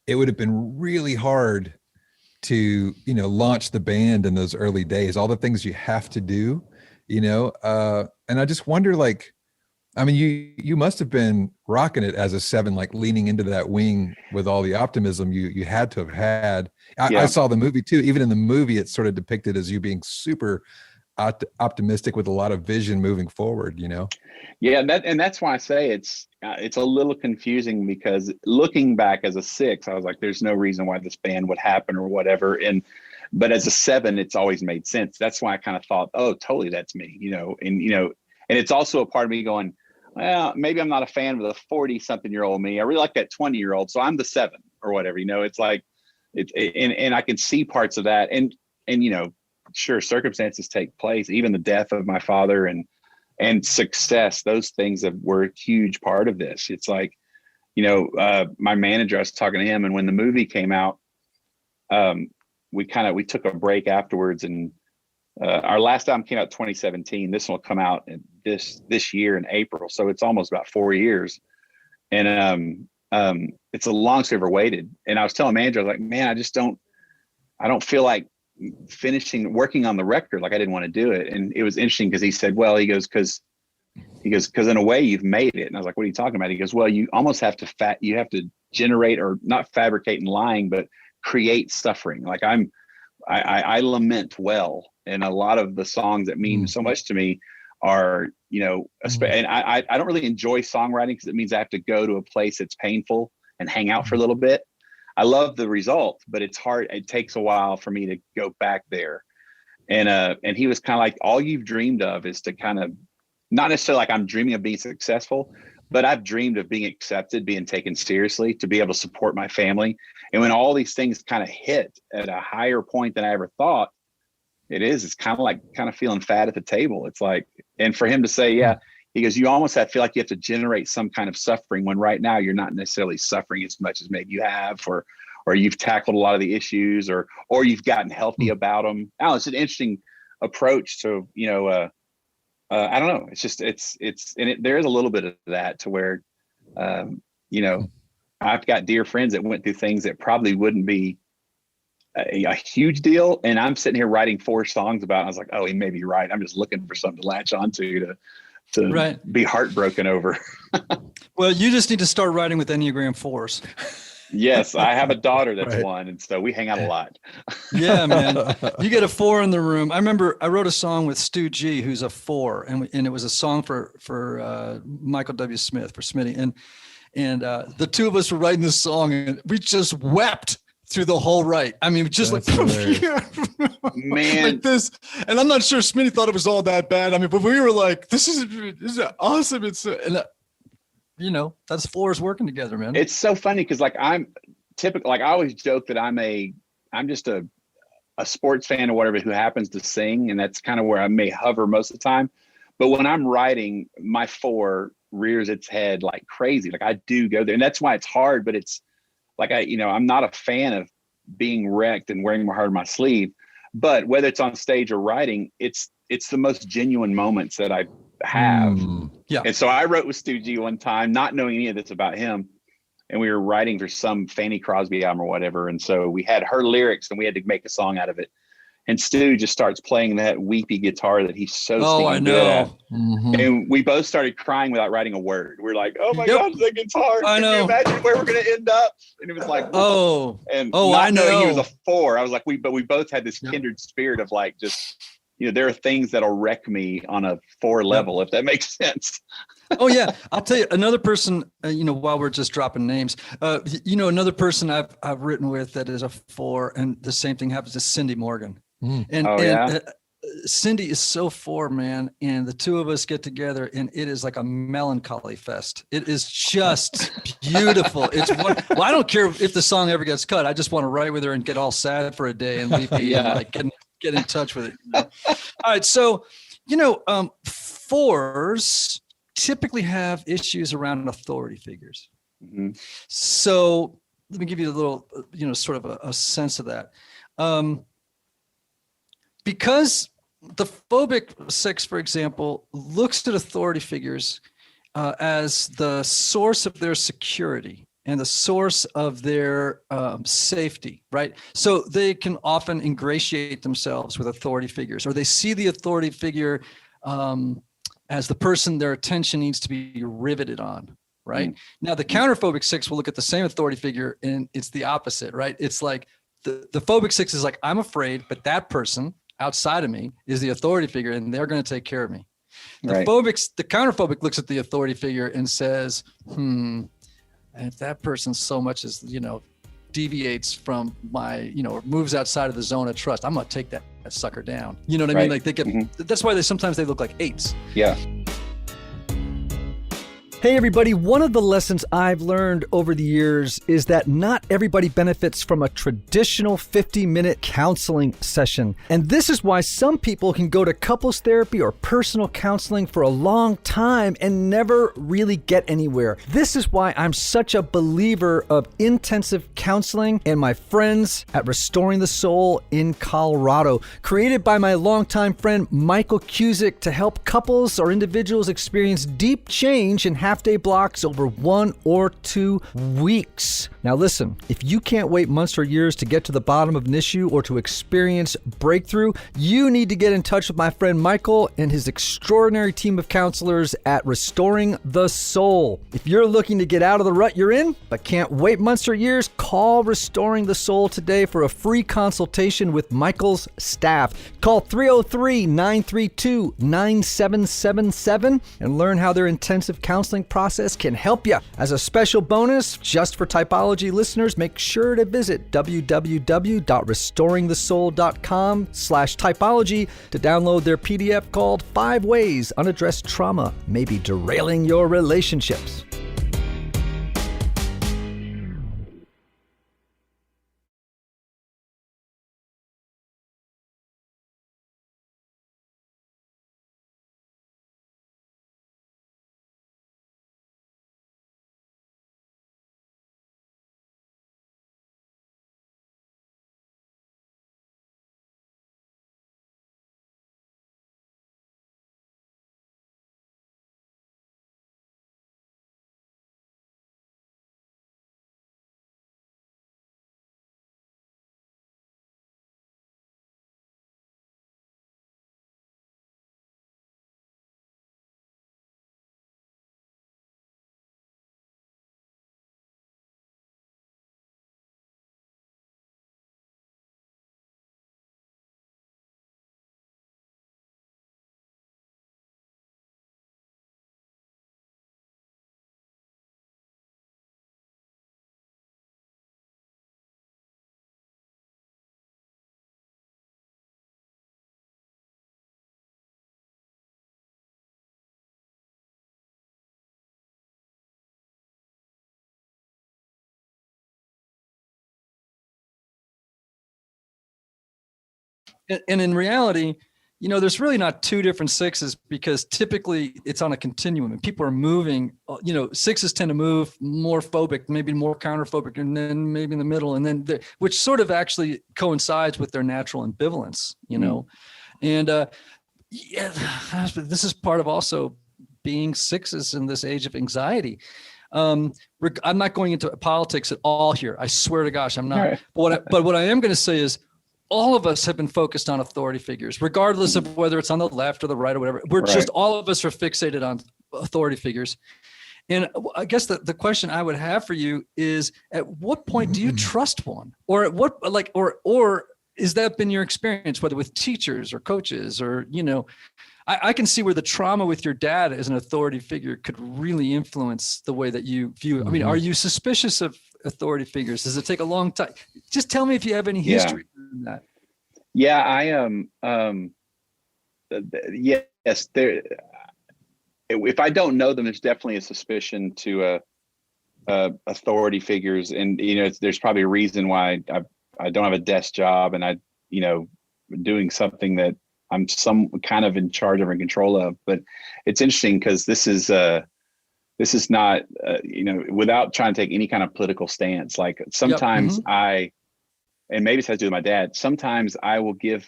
it would have been really hard to, launch the band in those early days, all the things you have to do, and I just wonder, like, I mean, you must have been rocking it as a 7, like leaning into that wing with all the optimism you had to have had. I saw the movie too. Even in the movie, it's sort of depicted as you being super optimistic with a lot of vision moving forward, Yeah, that's why I say it's a little confusing, because looking back as a 6, I was like, there's no reason why this band would happen or whatever. But as a 7, it's always made sense. That's why I kind of thought, oh, totally, that's me, and it's also a part of me going, well, maybe I'm not a fan of the 40-something-year-old me. I really like that 20-year-old, so I'm the 7 or whatever. It's like and I can see parts of that, and sure, circumstances take place, even the death of my father and success. Those things were a huge part of this. It's like, my manager, I was talking to him, and when the movie came out, we took a break afterwards, and our last album came out 2017. This one will come out this year in April. So it's almost about 4 years. And it's a long story ever waited. And I was telling manager, I was like, man, I don't feel like working on the record. Like I didn't want to do it. And it was interesting because he said, well, because in a way you've made it. And I was like, what are you talking about? He goes, well, you almost have to you have to generate, or not fabricate and lying, but create suffering. Like I lament well. And a lot of the songs that mean so much to me are, and I don't really enjoy songwriting because it means I have to go to a place that's painful and hang out for a little bit. I love the result, but it's hard. It takes a while for me to go back there. And he was kind of like, all you've dreamed of is to kind of, not necessarily like I'm dreaming of being successful, but I've dreamed of being accepted, being taken seriously, to be able to support my family. And when all these things kind of hit at a higher point than I ever thought, it's kind of feeling fat at the table. It's like, and for him to say, yeah, he goes, you almost feel like you have to generate some kind of suffering when right now you're not necessarily suffering as much as maybe you have, or you've tackled a lot of the issues, or you've gotten healthy about them. Oh, it's an interesting approach to, I don't know. It's just, there is a little bit of that to where, I've got dear friends that went through things that probably wouldn't be a huge deal. And I'm sitting here writing 4 songs about it. I was like, oh, he may be right. I'm just looking for something to latch onto to be heartbroken over. Well, you just need to start writing with Enneagram 4s. Yes, I have a daughter that's one, and so we hang out a lot. Yeah, man. You get a 4 in the room. I remember I wrote a song with Stu G, who's a 4, and it was a song for Michael W. Smith, for Smitty, and the two of us were writing this song, and we just wept through the whole write. I mean, just like man, like this. And I'm not sure Smitty thought it was all that bad. I mean, but we were like, this is awesome. It's that's 4s working together, man. It's so funny because I'm typical. Like I always joke that I'm just a sports fan or whatever who happens to sing, and that's kind of where I may hover most of the time. But when I'm writing, my 4 rears its head like crazy. Like I do go there, and that's why it's hard. But it's like I'm not a fan of being wrecked and wearing my heart on my sleeve. But whether it's on stage or writing, it's the most genuine moments that I have. Yeah. And so I wrote with Stu G one time, not knowing any of this about him. And we were writing for some Fanny Crosby album or whatever. And so we had her lyrics and we had to make a song out of it. And Stu just starts playing that weepy guitar that he's so good at. Mm-hmm. And we both started crying without writing a word. We're like, oh my God, the guitar. I know. Can you imagine where we're going to end up? And it was like, I know. He was a 4. I was like, we both had this kindred spirit of like, just, there are things that'll wreck me on a 4 level, if that makes sense. Oh yeah. I'll tell you another person, while we're just dropping names, another person I've written with that is a 4, and the same thing happens to Cindy Morgan. And Cindy is so 4, man. And the two of us get together and it is like a melancholy fest. It is just beautiful. Well, I don't care if the song ever gets cut. I just want to write with her and get all sad for a day and weepy and like get in touch with it. All right. So, 4s typically have issues around authority figures. Mm-hmm. So let me give you a little, sort of a sense of that. Because the phobic 6, for example, looks at authority figures as the source of their security and the source of their safety, right? So they can often ingratiate themselves with authority figures, or they see the authority figure as the person their attention needs to be riveted on, right? Mm. Now, the counterphobic 6 will look at the same authority figure and it's the opposite, right? It's like the phobic 6 is like, I'm afraid, but that person outside of me is the authority figure and they're going to take care of me. The counterphobic looks at the authority figure and says, if that person so much as, deviates from my, or moves outside of the zone of trust, I'm going to take that sucker down. You know what I mean? Like they get, that's why sometimes they look like 8s. Yeah. Hey everybody, one of the lessons I've learned over the years is that not everybody benefits from a traditional 50-minute counseling session. And this is why some people can go to couples therapy or personal counseling for a long time and never really get anywhere. This is why I'm such a believer of intensive counseling and my friends at Restoring the Soul in Colorado, created by my longtime friend Michael Cusick to help couples or individuals experience deep change in half-day blocks over 1 or 2 weeks. Now listen, if you can't wait months or years to get to the bottom of an issue or to experience breakthrough, you need to get in touch with my friend Michael and his extraordinary team of counselors at Restoring the Soul. If you're looking to get out of the rut you're in, but can't wait months or years, call Restoring the Soul today for a free consultation with Michael's staff. Call 303-932-9777 and learn how their intensive counseling process can help you. As a special bonus, just for Typology listeners, make sure to visit www.restoringthesoul.com/typology to download their PDF called 5 Ways Unaddressed Trauma May Be Derailing Your Relationships. And in reality, there's really not two different sixes, because typically it's on a continuum and people are moving. Sixes tend to move more phobic, maybe more counterphobic, and then maybe in the middle, and then which sort of actually coincides with their natural ambivalence. And this is part of also being sixes in this age of anxiety. I'm not going into politics at all here. I swear to gosh, I'm not. Right. But what I am going to say is, all of us have been focused on authority figures, regardless of whether it's on the left or the right or whatever. All of us are fixated on authority figures. And I guess the question I would have for you is, at what point do you trust one? Or at what, or is that been your experience, whether with teachers or coaches or, I can see where the trauma with your dad as an authority figure could really influence the way that you view it. I mean, are you suspicious of authority figures? Does it take a long time? Just tell me if you have any history in that. Yeah, I yes, there. If I don't know them, there's definitely a suspicion to authority figures, and there's probably a reason why I don't have a desk job, and I doing something that I'm some kind of in charge of and control of. But it's interesting because this is not, without trying to take any kind of political stance. Like sometimes and maybe it has to do with my dad. Sometimes I will give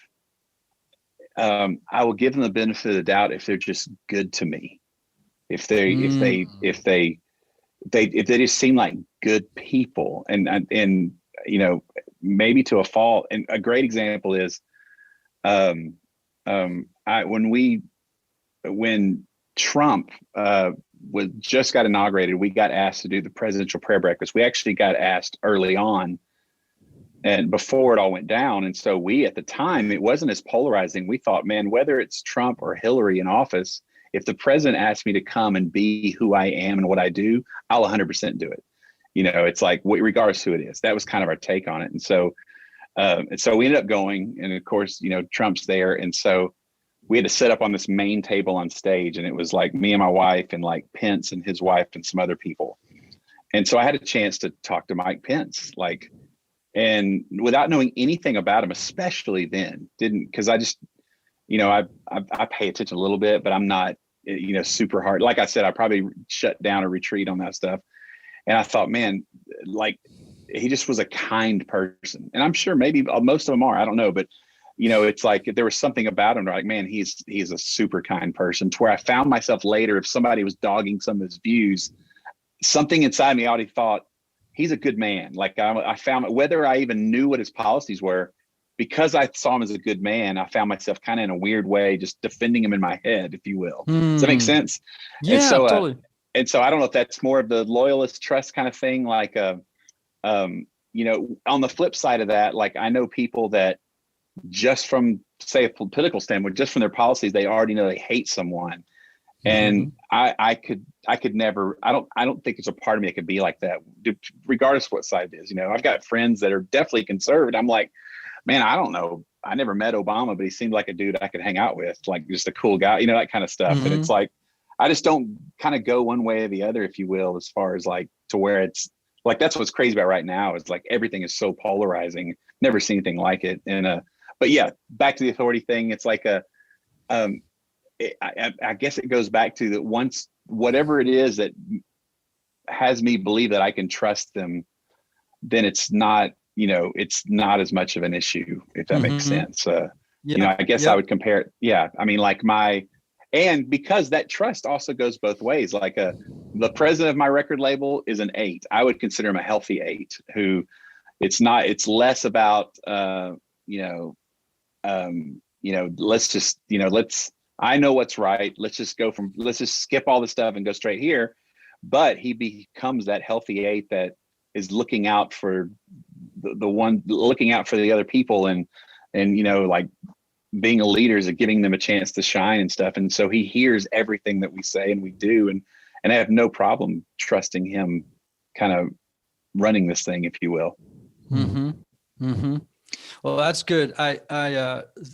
them the benefit of the doubt if they're just good to me. If they just seem like good people, and maybe to a fault. And a great example is, when Trump just got inaugurated, we got asked to do the presidential prayer breakfast. We actually got asked early on, and before it all went down. And so at the time, it wasn't as polarizing. We thought, man, whether it's Trump or Hillary in office, if the president asked me to come and be who I am and what I do, I'll 100% do it. It's like, regardless who it is. That was kind of our take on it. And so we ended up going, and of course, Trump's there. And so we had to sit up on this main table on stage, and it was like me and my wife and like Pence and his wife and some other people. And so I had a chance to talk to Mike Pence, and without knowing anything about him, especially then, because I just, I pay attention a little bit, but I'm not, super hard. Like I said, I probably shut down or retreat on that stuff. And I thought, man, he just was a kind person. And I'm sure maybe most of them are, I don't know, but it's like there was something about him, like, man, he's a super kind person, to where I found myself later, if somebody was dogging some of his views, something inside me already thought, he's a good man. Like I found, whether I even knew what his policies were, because I saw him as a good man, I found myself kind of in a weird way, just defending him in my head, if you will. Does that make sense? Yeah, totally. And so I don't know if that's more of the loyalist trust kind of thing. Like, on the flip side of that, like I know people that just from, say, a political standpoint, just from their policies, they already know they hate someone. And I could never, I don't think there's a part of me that could be like that, regardless of what side it is. You know, I've got friends that are definitely conservative. I'm like, man, I don't know. I never met Obama, but he seemed like a dude I could hang out with, like just a cool guy, you know, that kind of stuff. And it's like, I just don't kind of go one way or the other, if you will, as far as like to where it's like, that's what's crazy about right now is like everything is so polarizing. Never seen anything like it. And but yeah, back to the authority thing. It's like I guess it goes back to that once whatever it is that has me believe that I can trust them, then it's not, you know, it's not as much of an issue, if that makes sense. You know, I guess I would compare it. Yeah. I mean, like and because that trust also goes both ways, like the president of my record label is an 8. I would consider him a healthy 8 who it's less about, let's just, you know, I know what's right. Let's just skip all the stuff and go straight here. But he becomes that healthy 8 that is looking out for looking out for the other people and, you know, like being a leader is giving them a chance to shine and stuff. And so he hears everything that we say and we do. And I have no problem trusting him kind of running this thing, if you will. Well, that's good. I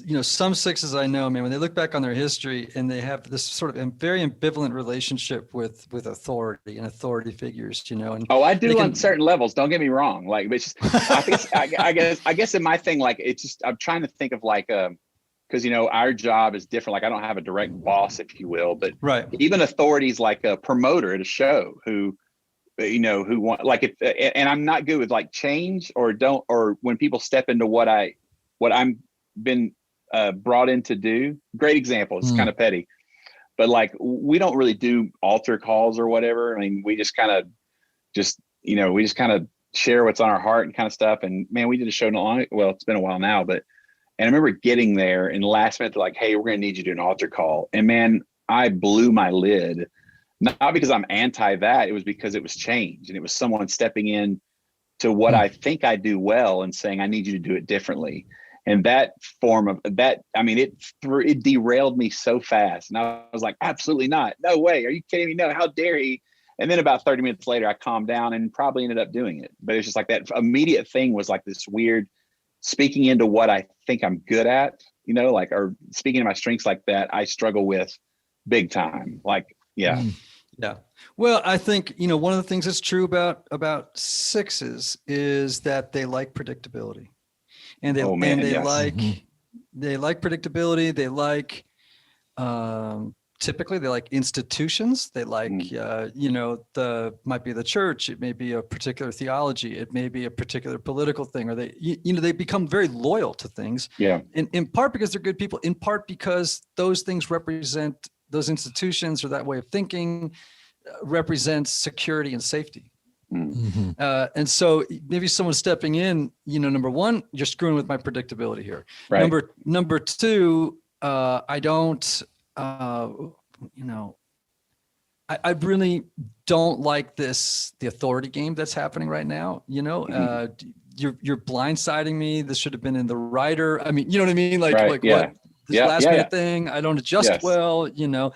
you know, some 6s I know, man, when they look back on their history and they have this sort of very ambivalent relationship with authority and authority figures, you know. And I do on certain levels. Don't get me wrong. Like, but it's just, I guess in my thing, like, it's just, I'm trying to think of like, because, you know, our job is different. Like, I don't have a direct boss, if you will, but even authorities like a promoter at a show who, you know, who want like and I'm not good with like change or when people step into what I'm been brought in to do. Great example. It's kind of petty, but like we don't really do altar calls or whatever. I mean, we just kind of share what's on our heart and kind of stuff. And man, we did a show it's been a while now, and I remember getting there and last minute, they're like, hey, we're going to need you to do an altar call. And man, I blew my lid. Not because I'm anti that, it was because it was change and it was someone stepping in to what I think I do well and saying, I need you to do it differently. And that form of that, I mean, it derailed me so fast. And I was like, absolutely not. No way. Are you kidding me? No, how dare he? And then about 30 minutes later, I calmed down and probably ended up doing it. But it's just like that immediate thing was like this weird speaking into what I think I'm good at, you know, like, or speaking to my strengths like that, I struggle with big time. Like, yeah. Yeah. Well, I think, you know, one of the things that's true about 6s is that they like predictability, and they like predictability. They like, typically they like institutions. They like, you know, might be the church. It may be a particular theology. It may be a particular political thing, or they become very loyal to things. Yeah. In part because they're good people, in part because those things represent those institutions or that way of thinking represents security and safety. And so maybe someone stepping in, you know, number one, you're screwing with my predictability here. Right. Number two, I don't, you know, I really don't like the authority game that's happening right now. You know, you're blindsiding me. This should have been in the writer. I mean, you know what I mean? Like, what? This last minute thing, I don't adjust well, you know.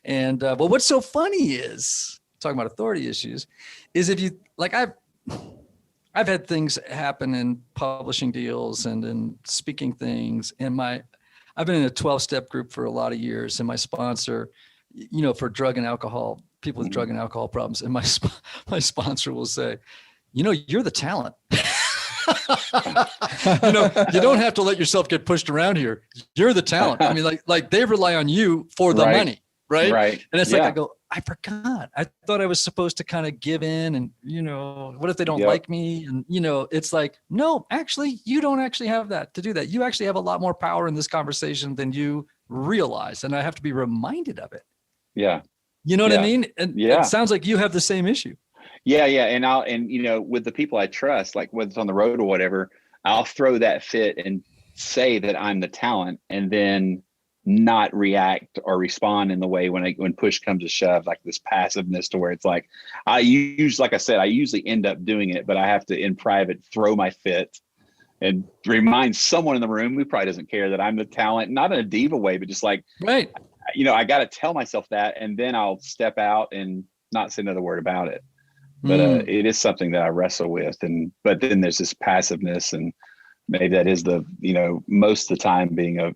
And but what's so funny is, talking about authority issues, is if you like, I've had things happen in publishing deals and in speaking things, and I've been in a 12-step group for a lot of years, and my sponsor, you know, for drug and alcohol, people with drug and alcohol problems, and my sponsor will say, you know, you're the talent. You know, you don't have to let yourself get pushed around here. You're the talent. I mean, like they rely on you for the money, right? Right. And it's like, I go, I forgot. I thought I was supposed to kind of give in, and you know, what if they don't like me? And you know, it's like, no, actually, you don't actually have that to do that. You actually have a lot more power in this conversation than you realize, and I have to be reminded of it. Yeah. You know what I mean? And it sounds like you have the same issue. Yeah. And you know, with the people I trust, like whether it's on the road or whatever, I'll throw that fit and say that I'm the talent, and then not react or respond in the way when push comes to shove, like this passiveness to where it's like, I usually end up doing it, but I have to in private throw my fit and remind someone in the room who probably doesn't care that I'm the talent, not in a diva way, but just like, right. I got to tell myself that, and then I'll step out and not say another word about it. But it is something that I wrestle with. But then there's this passiveness, and maybe that is most of the time being a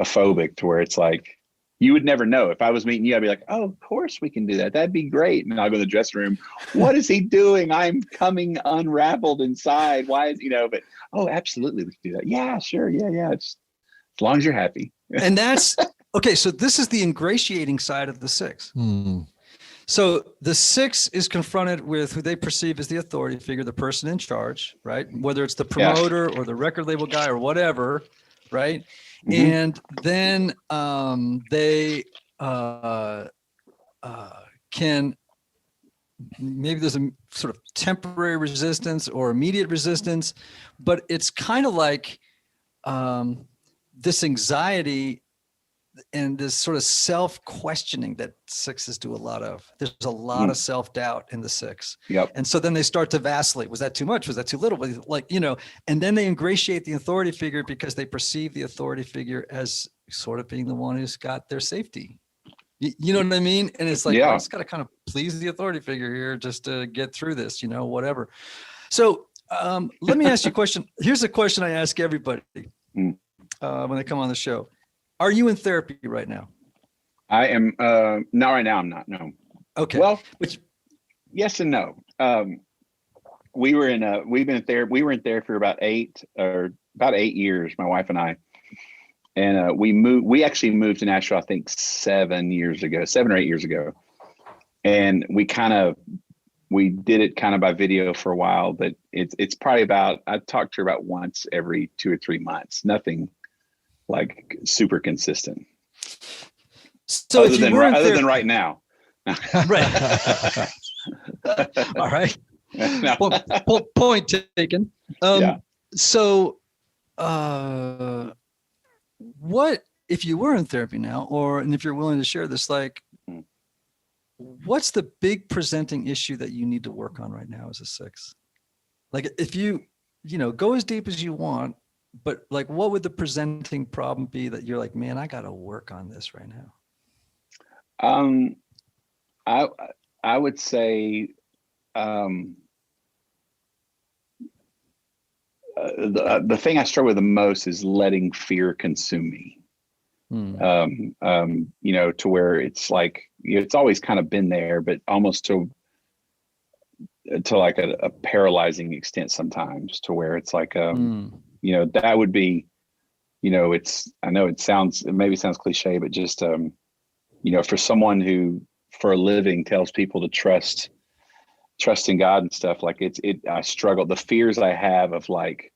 phobic, to where it's like, you would never know. If I was meeting you, I'd be like, oh, of course we can do that. That'd be great. And I'll go to the dressing room. What is he doing? I'm coming unraveled inside. Why is, but, oh, absolutely. We can do that. Yeah, sure. Yeah. It's, as long as you're happy. And that's, okay. So this is the ingratiating side of the 6. So the 6 is confronted with who they perceive as the authority figure, the person in charge, right? Whether it's the promoter or the record label guy or whatever, right? And then they can, maybe there's a sort of temporary resistance or immediate resistance, but it's kind of like this anxiety and this sort of self-questioning that 6s do a lot of. There's a lot of self-doubt in the 6. Yep. And so then they start to vacillate. Was that too much? Was that too little? And then they ingratiate the authority figure because they perceive the authority figure as sort of being the one who's got their safety. You know what I mean? And it's like, I just got to kind of please the authority figure here just to get through this, whatever. So let me ask you a question. Here's a question I ask everybody when they come on the show. Are you in therapy right now? I am not right now. I'm not. No. Okay. Well, yes and no. We were in therapy. We were in therapy for about 8 years, my wife and I. And we actually moved to Nashville, I think 7 or 8 years ago. And we did it kind of by video for a while, but it's probably I talked to her about once every 2 or 3 months. Nothing like super consistent. So other than right now. Right. All right. No. Point taken. So what if you were in therapy now, and if you're willing to share this, like, what's the big presenting issue that you need to work on right now as a 6? Like, if you go as deep as you want, but like, what would the presenting problem be that you're like, man, I got to work on this right now? I would say, the thing I struggle with the most is letting fear consume me. To where it's like, it's always kind of been there, but almost to like a paralyzing extent sometimes, to where it's like, that would be, I know it maybe sounds cliche, but just, for someone who for a living tells people to trust in God and stuff, like I struggle. The fears I have of like,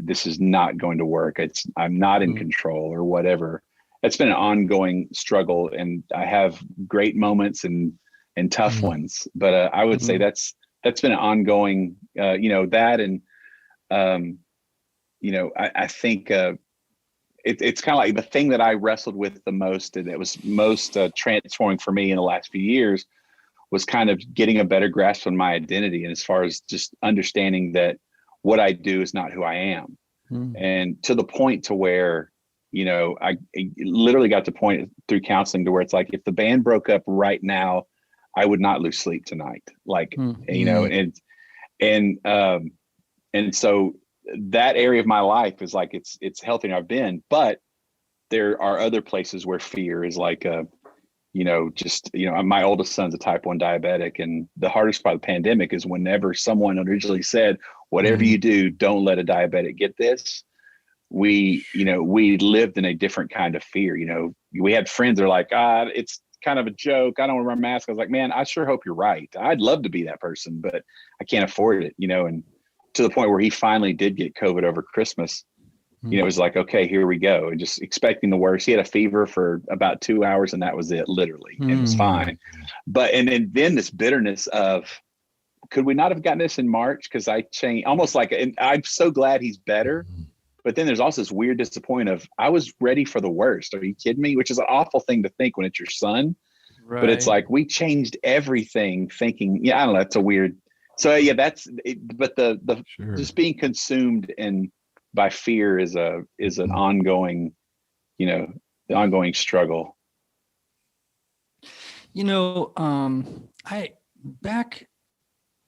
this is not going to work. I'm not in control or whatever. It's been an ongoing struggle, and I have great moments and tough ones, but I would say that's been an ongoing, that. And, I think it's kind of like the thing that I wrestled with the most, and it was most transforming for me in the last few years, was kind of getting a better grasp on my identity. And as far as just understanding that what I do is not who I am. And to the point to where, I literally got to point through counseling to where it's like, if the band broke up right now, I would not lose sleep tonight. Like, and so that area of my life is like, it's healthier than I've been, but there are other places where fear is like, my oldest son's a type 1 diabetic, and the hardest part of the pandemic is whenever someone originally said, whatever you do, don't let a diabetic get this. We lived in a different kind of fear. We had friends that are like, it's kind of a joke. I don't want to wear a mask. I was like, man, I sure hope you're right. I'd love to be that person, but I can't afford it, and to the point where he finally did get COVID over Christmas. It was like, okay, here we go. And just expecting the worst. He had a fever for about 2 hours, and that was it, literally. It was fine. But, and then this bitterness of, could we not have gotten this in March? Because I changed, almost like, and I'm so glad he's better. But then there's also this weird disappointment of, I was ready for the worst. Are you kidding me? Which is an awful thing to think when it's your son. Right. But it's like, we changed everything thinking, I don't know. It's a weird. So yeah, that's it. But the sure. Just being consumed by fear is an ongoing, the ongoing struggle? You know, I back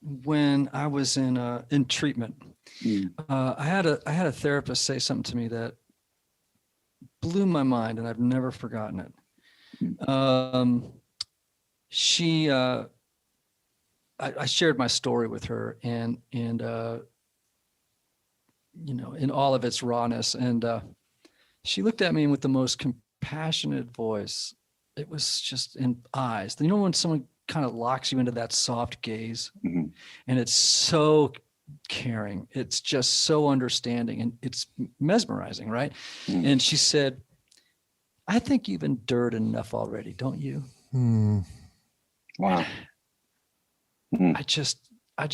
when I was in treatment, I had a therapist say something to me that blew my mind, and I've never forgotten it. I shared my story with her, and you know, in all of its rawness, and she looked at me with the most compassionate voice. It was just in eyes. You know, when someone kind of locks you into that soft gaze, and it's so caring, it's just so understanding, and it's mesmerizing, right? And she said, I think you've endured enough already, don't you? Wow. I just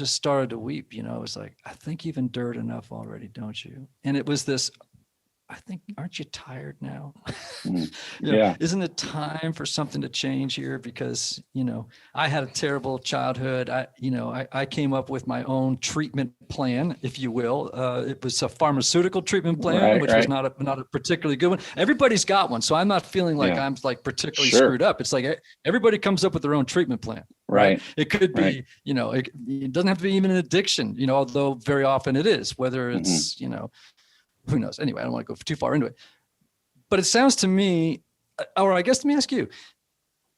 started to weep, you know. It was like, I think you've endured enough already, don't you? And it was this, I think, aren't you tired now? You know, isn't it time for something to change here? Because, you know, I had a terrible childhood. I came up with my own treatment plan, if you will. It was a pharmaceutical treatment plan, which was not a particularly good one. Everybody's got one. So I'm not feeling like I'm like particularly screwed up. It's like everybody comes up with their own treatment plan. Right. It could be, you know, it doesn't have to be even an addiction, you know, although very often it is, whether it's, you know, who knows? Anyway, I don't want to go too far into it, but it sounds to me, or I guess let me ask you,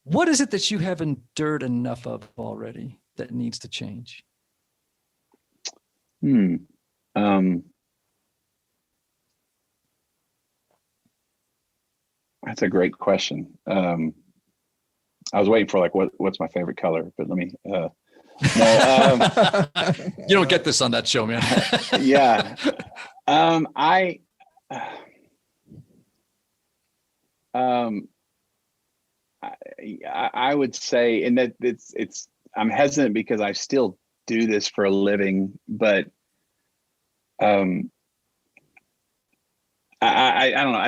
what is it that you have endured enough of already that needs to change? That's a great question. I was waiting for like, what's my favorite color, but let me, you don't get this on that show, man. Yeah. I would say, and that it's, I'm hesitant because I still do this for a living, but, I don't know.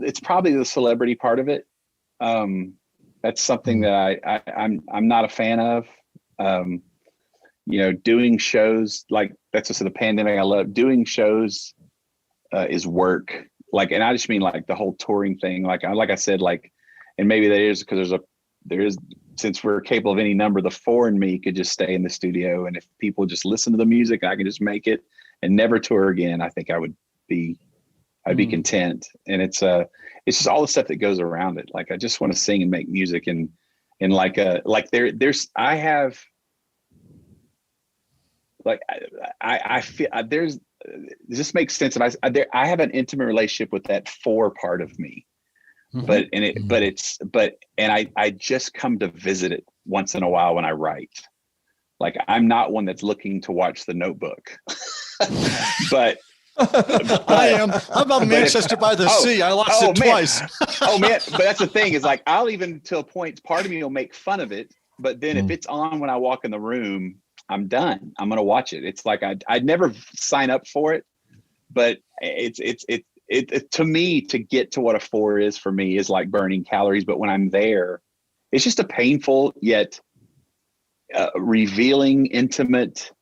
It's probably the celebrity part of it. That's something that I'm not a fan of. You know, doing shows, like that's just the pandemic. I love doing shows, is work. Like, and I just mean like the whole touring thing. Like I said, like, and maybe that is because there is, since we're capable of any number, the four in me could just stay in the studio. And if people just listen to the music, I can just make it and never tour again. I think I'd be content. And it's just all the stuff that goes around it. Like, I just want to sing and make music, and like I have, like, I feel this makes sense. And I have an intimate relationship with that four part of me, but I just come to visit it once in a while when I write. Like, I'm not one that's looking to watch The Notebook, but I am. I'm about Manchester by the Sea. I lost it twice. Oh man. But that's the thing, is like, I'll even, to a point, part of me will make fun of it. But then if it's on when I walk in the room, I'm done. I'm going to watch it. It's like, I'd never sign up for it, but it to me, to get to what a four is for me is like burning calories. But when I'm there, it's just a painful yet revealing, intimate,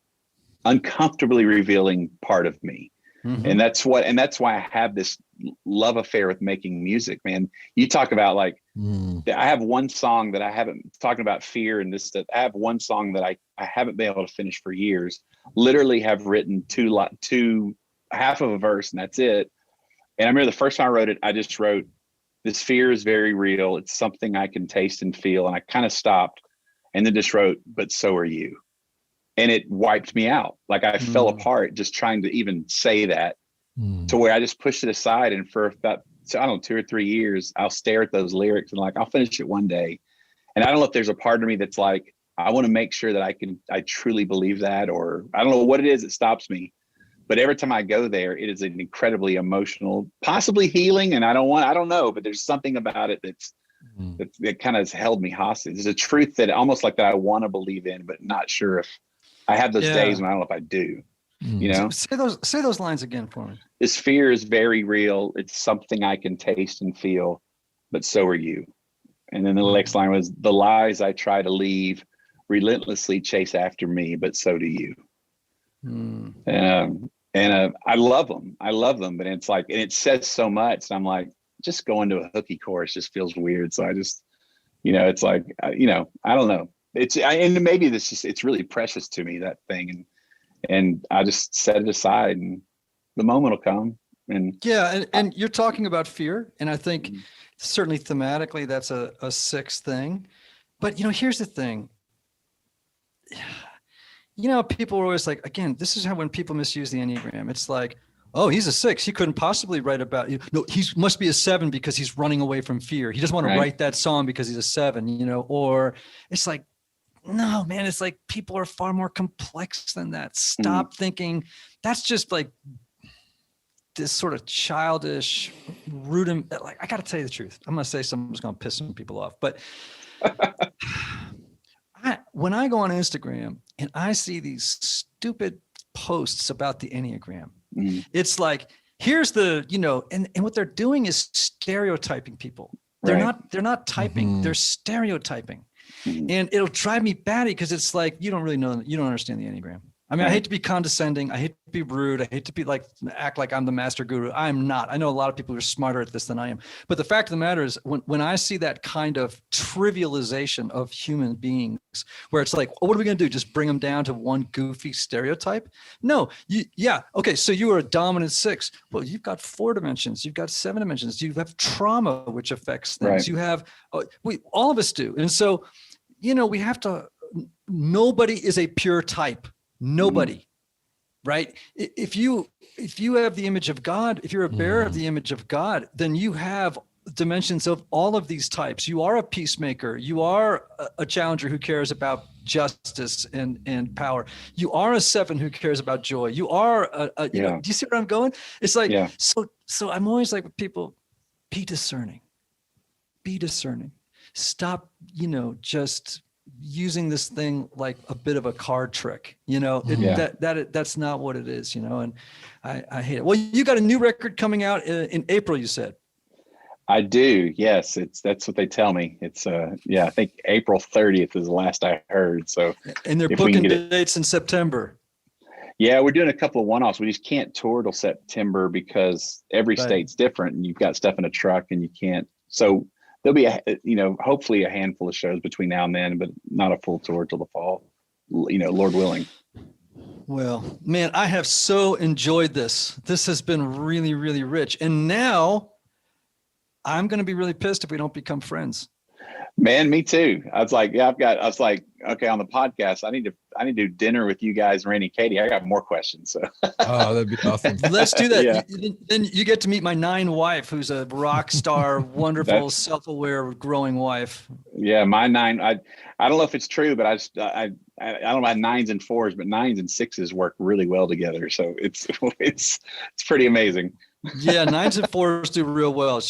uncomfortably revealing part of me. And that's why I have this love affair with making music, man. You talk about like, I have one song that I haven't, talking about fear and this, that I have one song that I haven't been able to finish for years. Literally have written half of a verse, and that's it. And I remember the first time I wrote it, I just wrote, "This fear is very real. It's something I can taste and feel." And I kind of stopped and then just wrote, "But so are you." And it wiped me out. Like, I fell apart just trying to even say that, to where I just pushed it aside. And for about, I don't know, 2 or 3 years, I'll stare at those lyrics and like, I'll finish it one day. And I don't know if there's a part of me that's like, I want to make sure that I truly believe that, or I don't know what it is that stops me. But every time I go there, it is an incredibly emotional, possibly healing. And I don't know, but there's something about it that kind of has held me hostage. There's a truth that almost like that I want to believe in, but not sure if I have those days when I don't know if I do. You know, say those lines again for me. "This fear is very real. It's something I can taste and feel, but so are you." And then the next line was, "The lies I try to leave relentlessly chase after me, but so do you." And I love them. But it's like, and it says so much. And I'm like, just going to a hooky course just feels weird. So I just, it's like, I don't know. And maybe it's really precious to me, that thing. And I just set it aside, and the moment will come. And yeah. And you're talking about fear. And I think certainly thematically, that's a 6 thing. But, here's the thing. People are always like, again, this is how when people misuse the Enneagram, it's like, oh, he's a 6. He couldn't possibly write about you. No, he must be a 7 because he's running away from fear. He doesn't want to write that song because he's a 7, or it's like, no, man, it's like people are far more complex than that. Stop thinking that's just like this sort of childish like, I got to tell you the truth. I'm going to say something that's going to piss some people off, but when I go on Instagram and I see these stupid posts about the Enneagram, it's like, here's the, and what they're doing is stereotyping people. They're not typing, they're stereotyping. And it'll drive me batty because it's like, you don't understand the Enneagram. I mean, I hate to be condescending. I hate to be rude. I hate to be act like I'm the master guru. I'm not. I know a lot of people who are smarter at this than I am. But the fact of the matter is when I see that kind of trivialization of human beings, where it's like, oh, what are we going to do? Just bring them down to one goofy stereotype? No. Okay. So you are a dominant 6. Well, you've got 4 dimensions. You've got 7 dimensions. You have trauma, which affects things. Right. You have, all of us do. And so, we have to, nobody is a pure type. Nobody, right? If you have the image of God, if you're a bearer of the image of God, then you have dimensions of all of these types. You are a peacemaker. You are a challenger who cares about justice and power. You are a 7 who cares about joy. You are do you see where I'm going? It's like, so I'm always like with people, be discerning. Stop, just using this thing like a bit of a card trick, that's not what it is, and I hate it. Well, you got a new record coming out in April, you said. I do. Yes. That's what they tell me. It's I think April 30th is the last I heard. So, and they're booking dates in September. Yeah. We're doing a couple of one-offs. We just can't tour till September because every state's different and you've got stuff in a truck and you can't. So there'll be hopefully a handful of shows between now and then, but not a full tour till the fall, Lord willing. Well, man, I have so enjoyed this. This has been really, really rich. And now I'm going to be really pissed if we don't become friends. Man, me too. I was like, okay, on the podcast, I need to do dinner with you guys, Randy, Katie. I got more questions. So. Oh, that'd be awesome. Let's do that. Then you get to meet my 9 wife, who's a rock star, wonderful, self-aware, growing wife. Yeah, my 9. I don't know if it's true, but I don't know about 9s and 4s, but 9s and 6s work really well together. So it's pretty amazing. Yeah, 9s and 4s do real well.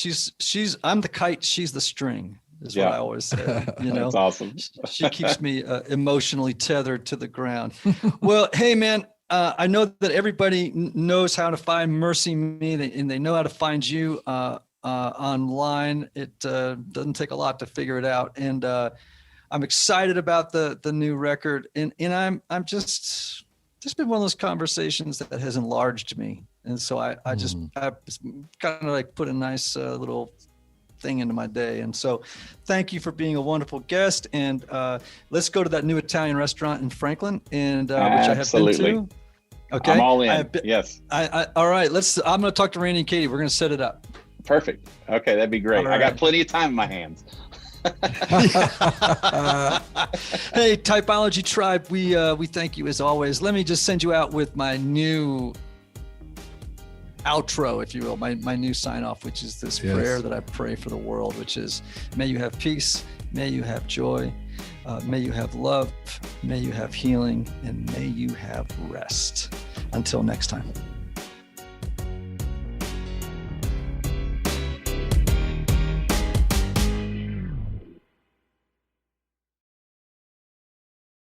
I'm the kite, she's the string. Is what I always say. That's awesome. She keeps me emotionally tethered to the ground. Well, hey man, I know that everybody knows how to find MercyMe, and they know how to find you online. It doesn't take a lot to figure it out, and I'm excited about the new record, and I'm just been one of those conversations that has enlarged me, and so I kind of like put a nice little thing into my day. And so thank you for being a wonderful guest. And let's go to that new Italian restaurant in Franklin, and which I have been to. Okay. I'm all in. Yes. All right. I'm going to talk to Randy and Katie. We're going to set it up. Perfect. Okay. That'd be great. Right. I got plenty of time in my hands. Hey, Typology Tribe, we thank you as always. Let me just send you out with my new outro, if you will, my new sign off, which is this prayer that I pray for the world, which is, may you have peace, may you have joy, may you have love, may you have healing, and may you have rest. Until next time.